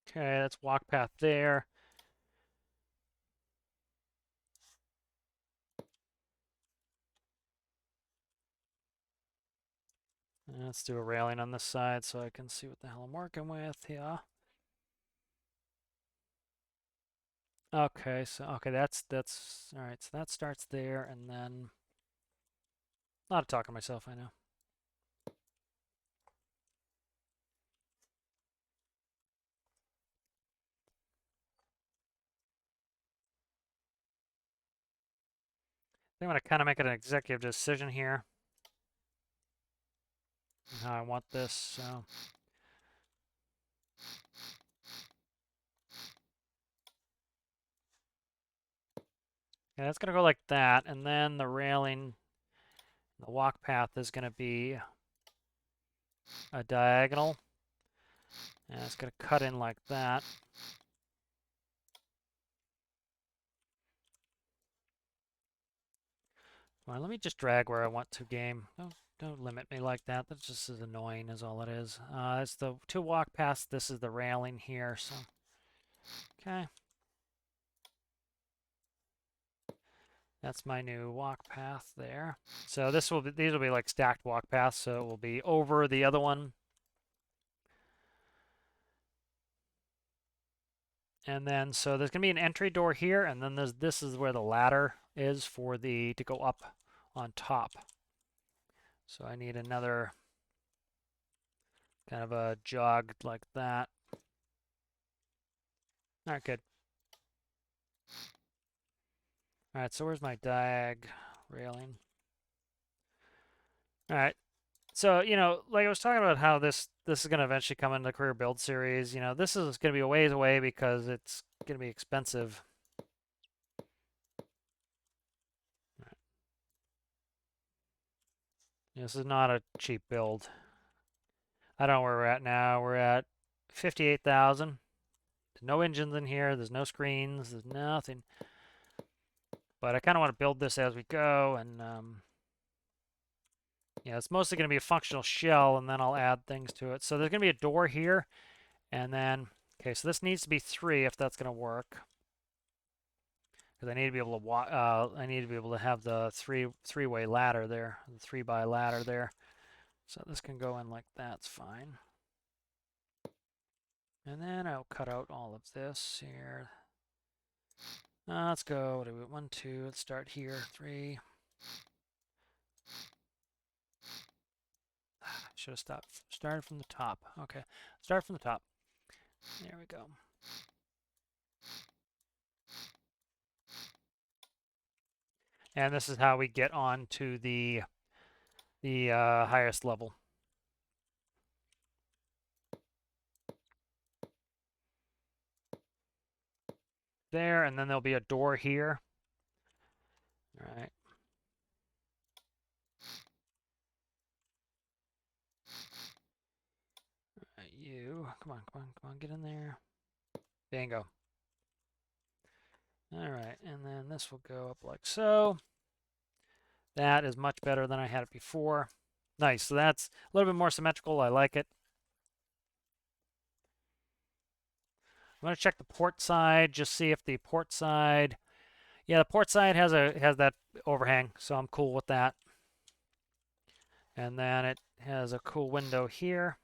A: Okay, that's walk path there. Let's do a railing on this side so I can see what the hell I'm working with here. Okay, so that's all right. So that starts there, and then a lot of talking to myself, I know. I think I'm gonna kind of make it an executive decision here, on how I want this. So. Yeah, it's going to go like that, and then the railing, the walk path is going to be a diagonal, and it's going to cut in like that. Well, let me just drag where I want to, game. Don't limit me like that. That's just as annoying as all it is. It's the 2 walk paths. This is the railing here, so okay. That's my new walk path there. So these will be like stacked walk paths, so it will be over the other one. And then, so there's going to be an entry door here, and then this is where the ladder is for to go up on top. So I need another kind of a jog like that. All right, good. All right, so where's my diag railing? All right, so, like I was talking about how this is going to eventually come into the career build series. This is going to be a ways away because it's going to be expensive. This is not a cheap build. I don't know where we're at now. We're at 58,000. There's no engines in here. There's no screens. There's nothing. But I kind of want to build this as we go. And yeah, it's mostly going to be a functional shell, and then I'll add things to it. So there's going to be a door here. And then, okay, so this needs to be 3 if that's going to work. Because I need to be able to I need to be able to have the three-way ladder there, the 3x ladder there. So this can go in like that. It's fine. And then I'll cut out all of this here. Let's go. What do we? 1, 2. Let's start here. 3. Should have started from the top. Okay, start from the top. There we go. And this is how we get on to the highest level. There, and then there'll be a door here. All right. All right, you, come on, get in there. Bingo. All right, and then this will go up like so. That is much better than I had it before. Nice, so that's a little bit more symmetrical. I like it. I'm going to check the port side, just see if the port side, yeah, the port side has that overhang, so I'm cool with that. And then it has a cool window here.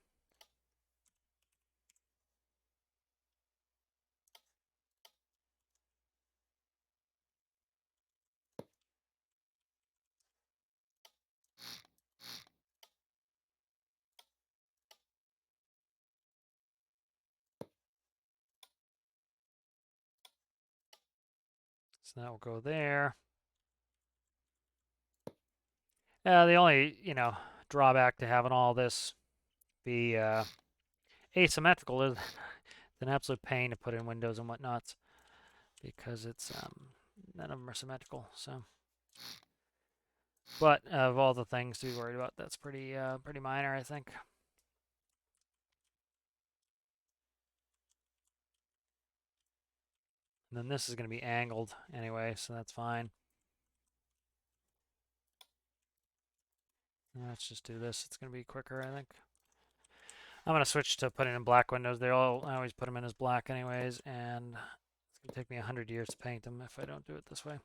A: So that will go there. The only, drawback to having all this be asymmetrical is an absolute pain to put in windows and whatnots because it's none of them are symmetrical. So, but of all the things to be worried about, that's pretty minor, I think. And then this is going to be angled anyway, so that's fine. Let's just do this. It's going to be quicker, I think. I'm going to switch to putting in black windows. I always put them in as black anyways, and it's going to take me 100 years to paint them if I don't do it this way.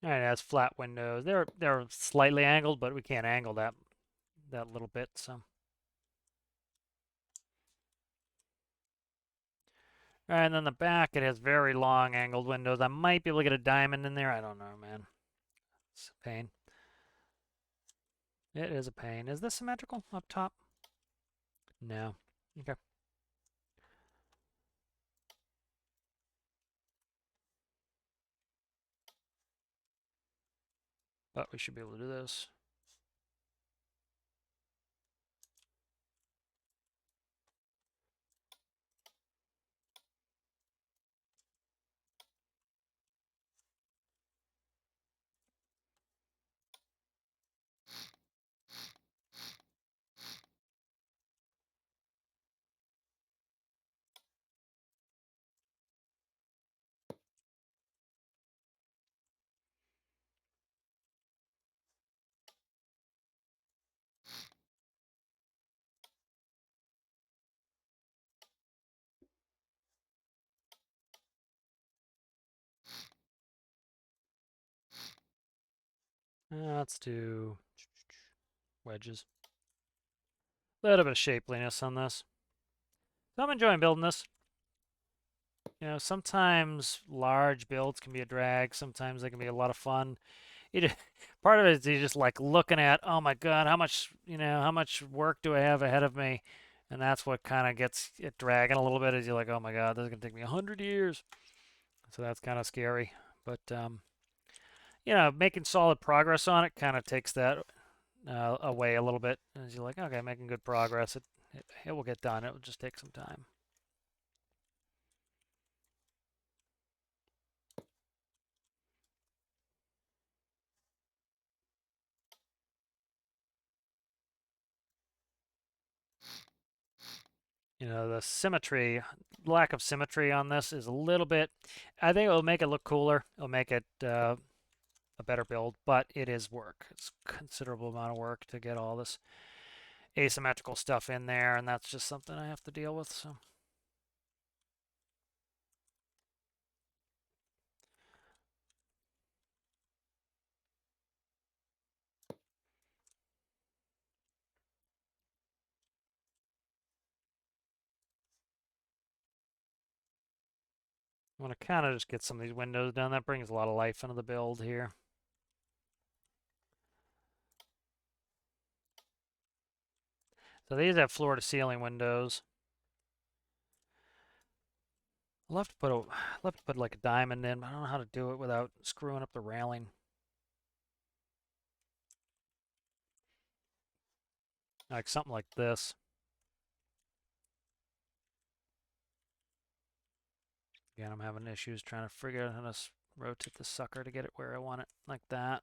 A: All right, it has flat windows. They're slightly angled, but we can't angle that little bit, so. All right, and then the back, it has very long angled windows. I might be able to get a diamond in there. I don't know, man. It's a pain. It is a pain. Is this symmetrical up top? No. Okay. But we should be able to do this. Let's do wedges. A little bit of shapeliness on this. So I'm enjoying building this. Sometimes large builds can be a drag. Sometimes they can be a lot of fun. Part of it is you just like looking at, oh my God, how much work do I have ahead of me? And that's what kind of gets it dragging a little bit. Is you're like, oh my God, this is gonna take me 100 years. So that's kind of scary. But making solid progress on it kind of takes that away a little bit. As you're like, okay, making good progress. It will get done. It will just take some time. The lack of symmetry on this is a little bit. I think it'll make it look cooler. It'll make it a better build, but it is work. It's a considerable amount of work to get all this asymmetrical stuff in there, and that's just something I have to deal with. So. I want to kind of just get some of these windows done. That brings a lot of life into the build here. So these have floor to ceiling windows. I'll have to put like a diamond in, but I don't know how to do it without screwing up the railing. Like something like this. Again, I'm having issues trying to figure out how to rotate the sucker to get it where I want it, like that.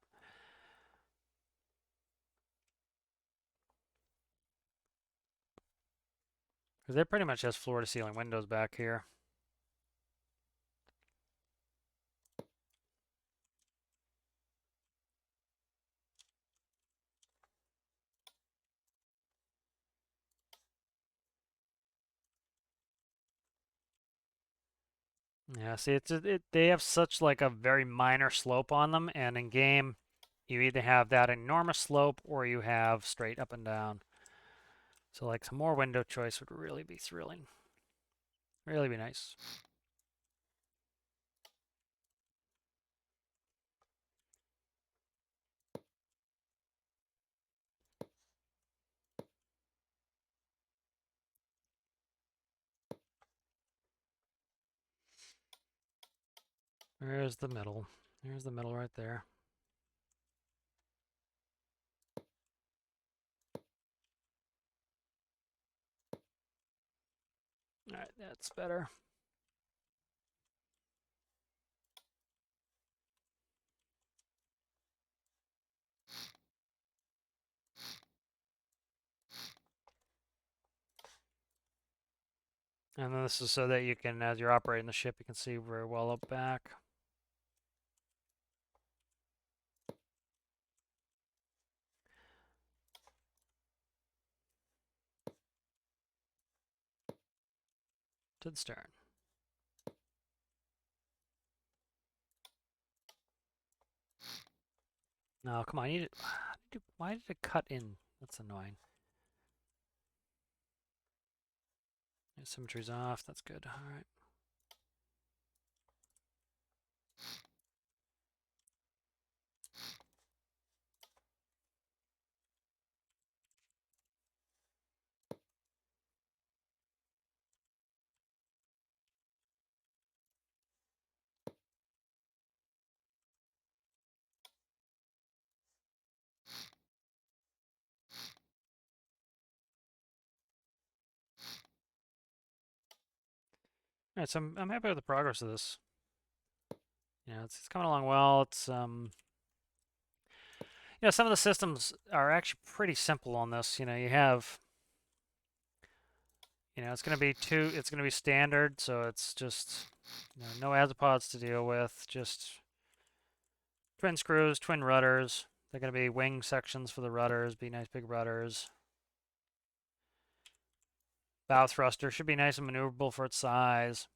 A: Because it pretty much has floor to ceiling windows back here. Yeah, see, they have such like a very minor slope on them, and in game, you either have that enormous slope or you have straight up and down. So like some more window choice would really be thrilling. Really be nice. There's the middle. There's the middle right there. All right, that's better. And then this is so that you can, as you're operating the ship, you can see very well up back. To the stern. No, come on. Why did it cut in? That's annoying. Symmetry's off. That's good. All right. All right, so I'm happy with the progress of this. Yeah, it's coming along well. It's some of the systems are actually pretty simple on this. You have, it's going to be it's going to be standard, so it's just, no azipods to deal with, just twin screws, twin rudders. They're going to be wing sections for the rudders, be nice big rudders. Bow thruster should be nice and maneuverable for its size.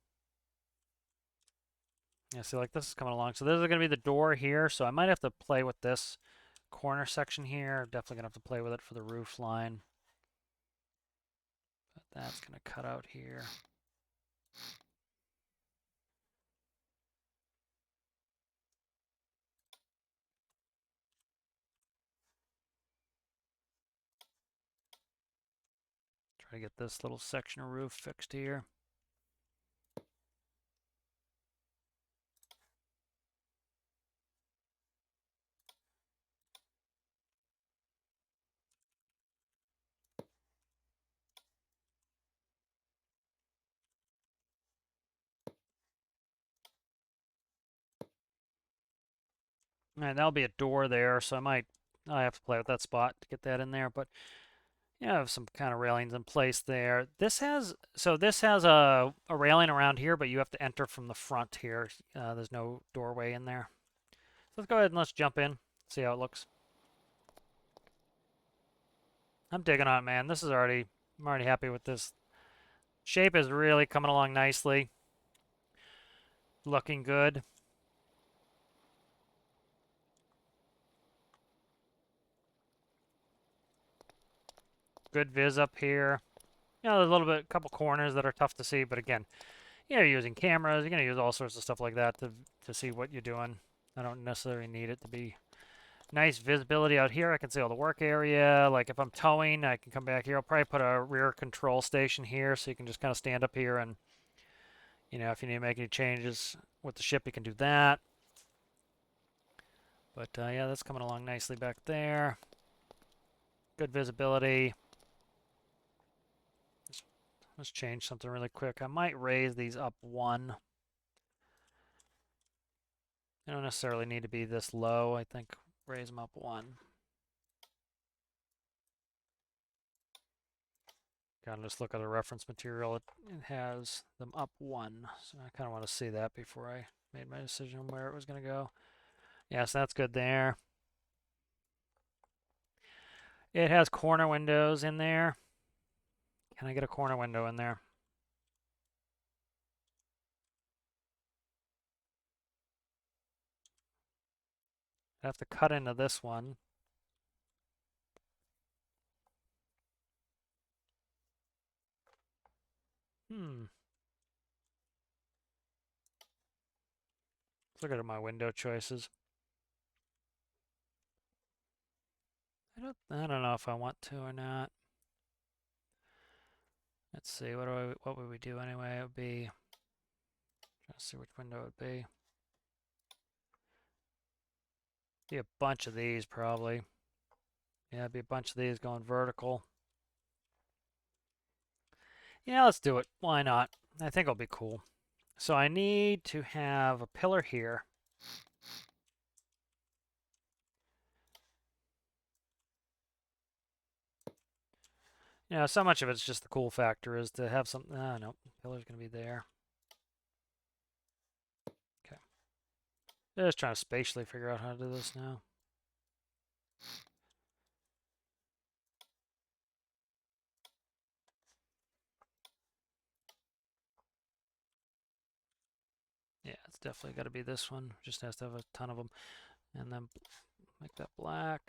A: Yeah, see, like this is coming along. So this is going to be the door here, so I might have to play with this corner section here. Definitely going to have to play with it for the roof line. But that's going to cut out here. Try to get this little section of roof fixed here. And that'll be a door there, so I have to play with that spot to get that in there. But you have some kind of railings in place there. This has a railing around here, but you have to enter from the front here. There's no doorway in there. So let's go ahead and let's jump in, see how it looks. I'm digging on it, man. I'm already happy with this. Shape is really coming along nicely. Looking good. Good viz up here. There's a couple corners that are tough to see, but again, you're using cameras. You're going to use all sorts of stuff like that to see what you're doing. I don't necessarily need it to be nice visibility out here. I can see all the work area. Like if I'm towing, I can come back here. I'll probably put a rear control station here so you can just kind of stand up here and, if you need to make any changes with the ship, you can do that. But yeah, that's coming along nicely back there. Good visibility. Let's change something really quick. I might raise these up one. They don't necessarily need to be this low. I think raise them up one. Gotta just look at the reference material. It has them up one. So I kind of want to see that before I made my decision on where it was going to go. Yes, that's good there. It has corner windows in there. Can I get a corner window in there? I have to cut into this one. Let's look at my window choices. I don't know if I want to or not. Let's see, what would we do anyway? It would be, trying to see which window it would be a bunch of these probably. Yeah, it'd be a bunch of these going vertical. Yeah, let's do it. Why not? I think it'll be cool. So I need to have a pillar here. You know, so much of it's just the cool factor is to have something. No, pillar's going to be there. Okay. Just trying to spatially figure out how to do this now. Yeah, it's definitely got to be this one. Just has to have a ton of them. And then make that black.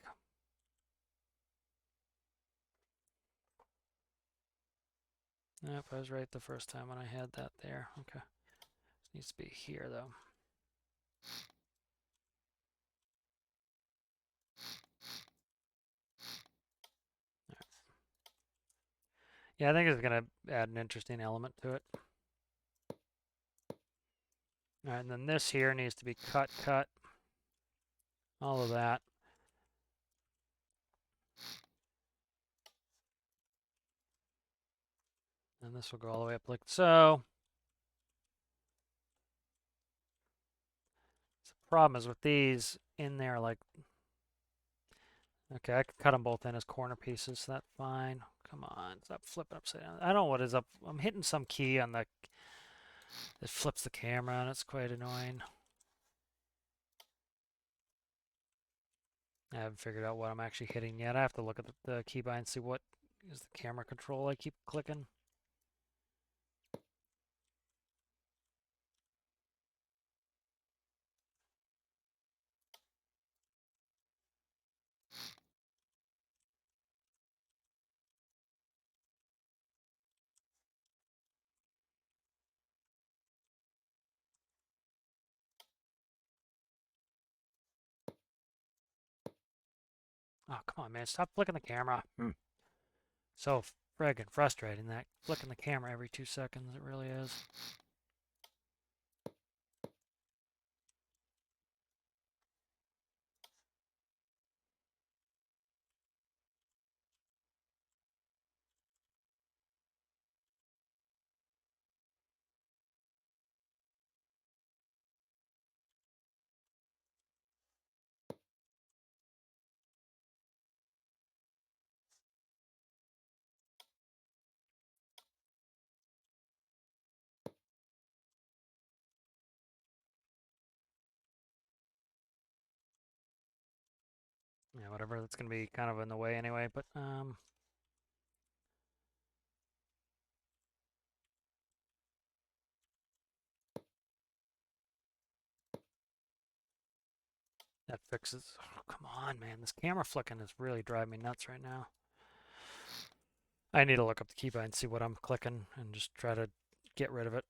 A: Yep, I was right the first time when I had that there. Okay. It needs to be here, though. Right. Yeah, I think it's going to add an interesting element to it. All right, and then this here needs to be cut. All of that. And this will go all the way up like so. So the problem is with these in there, like, okay, I could cut them both in as corner pieces, so that's fine. Come on, stop flipping upside down. I don't know what is up. I'm hitting some key on the, it flips the camera and it's quite annoying. I haven't figured out what I'm actually hitting yet. I have to look at the keybind and see what is the camera control I keep clicking. Oh, come on, man. Stop flicking the camera. So friggin' frustrating, that flicking the camera every 2 seconds. It really is. Yeah, whatever. That's going to be kind of in the way anyway, but that fixes. Oh, come on, man. This camera flicking is really driving me nuts right now. I need to look up the keybind and see what I'm clicking and just try to get rid of it.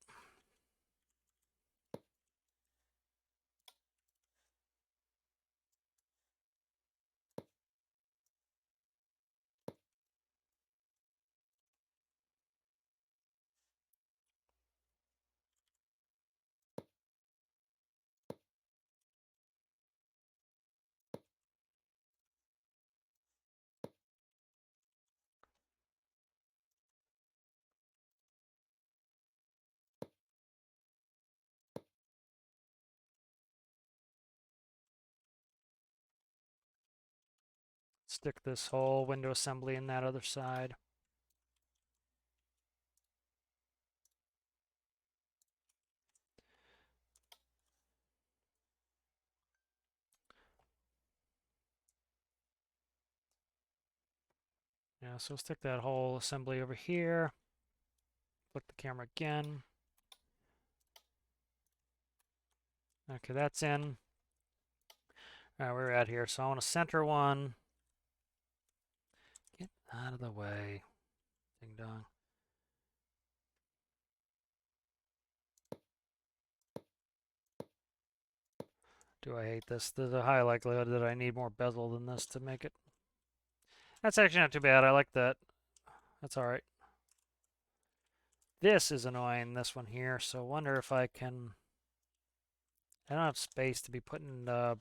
A: Stick this whole window assembly in that other side. Yeah, so stick that whole assembly over here. Flick the camera again. Okay, that's in. All right, where we're at here. So I want to center one. Get out of the way. Ding dong. Do I hate this? There's a high likelihood that I need more bezel than this to make it. That's actually not too bad. I like that. That's all right. This is annoying, this one here. So I wonder if I can... I don't have space to be putting the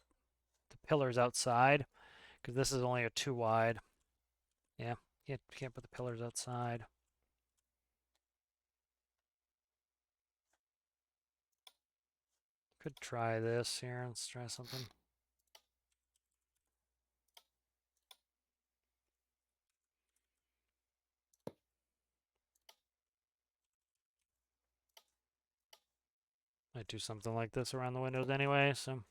A: pillars outside because this is only a 2 wide. Yeah, can't put the pillars outside. Could try this here. Let's try something. I do something like this around the windows anyway, so...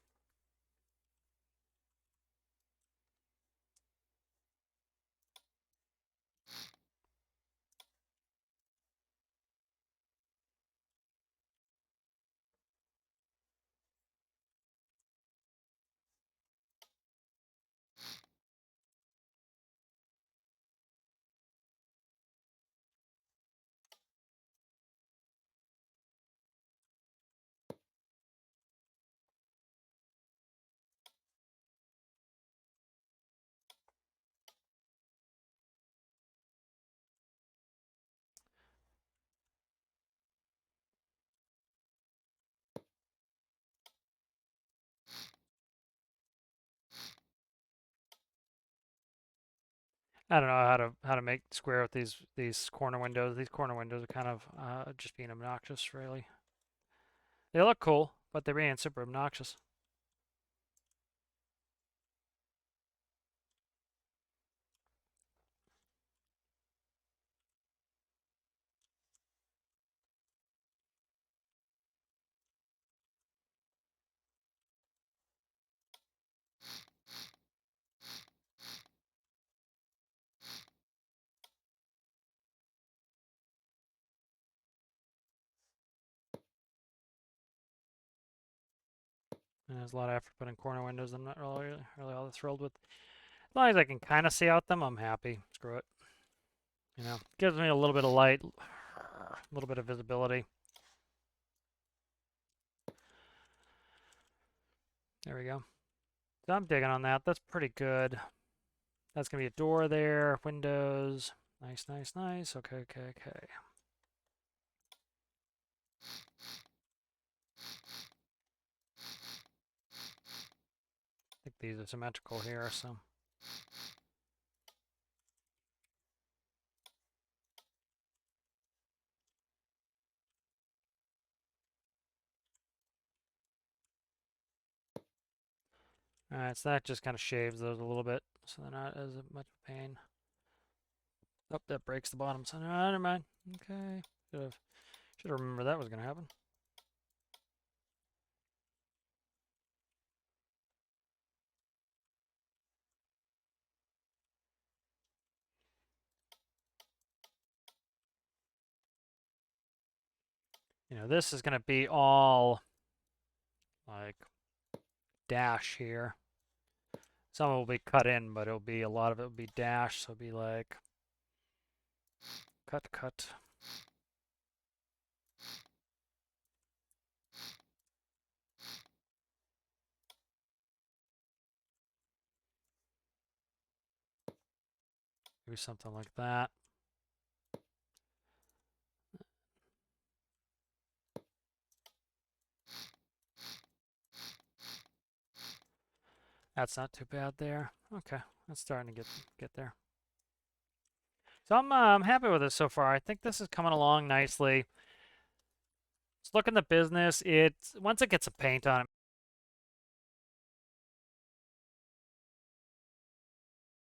A: I don't know how to make square with these corner windows. These corner windows are kind of just being obnoxious, really. They look cool, but they're being super obnoxious. And there's a lot of effort put in corner windows I'm not really all that thrilled with. As long as I can kind of see out them, I'm happy. Screw it. You know, gives me a little bit of light, a little bit of visibility. There we go. So I'm digging on that. That's pretty good. That's going to be a door there, windows. Nice, nice, nice. Okay, okay, okay. I think these are symmetrical here, so... Alright, so that just kind of shaves those a little bit, so they're not as much of a pain. Oh, that breaks the bottom, so never mind. Okay, should have remembered that was going to happen. You know, this is going to be all, like, dash here. Some will be cut in, but it'll be, a lot of it will be dash, so it'll be like, cut, cut. Maybe something like that. That's not too bad there. Okay, that's starting to get there. So I'm happy with this so far. I think this is coming along nicely. Let's look in the business. Once it gets a paint on it,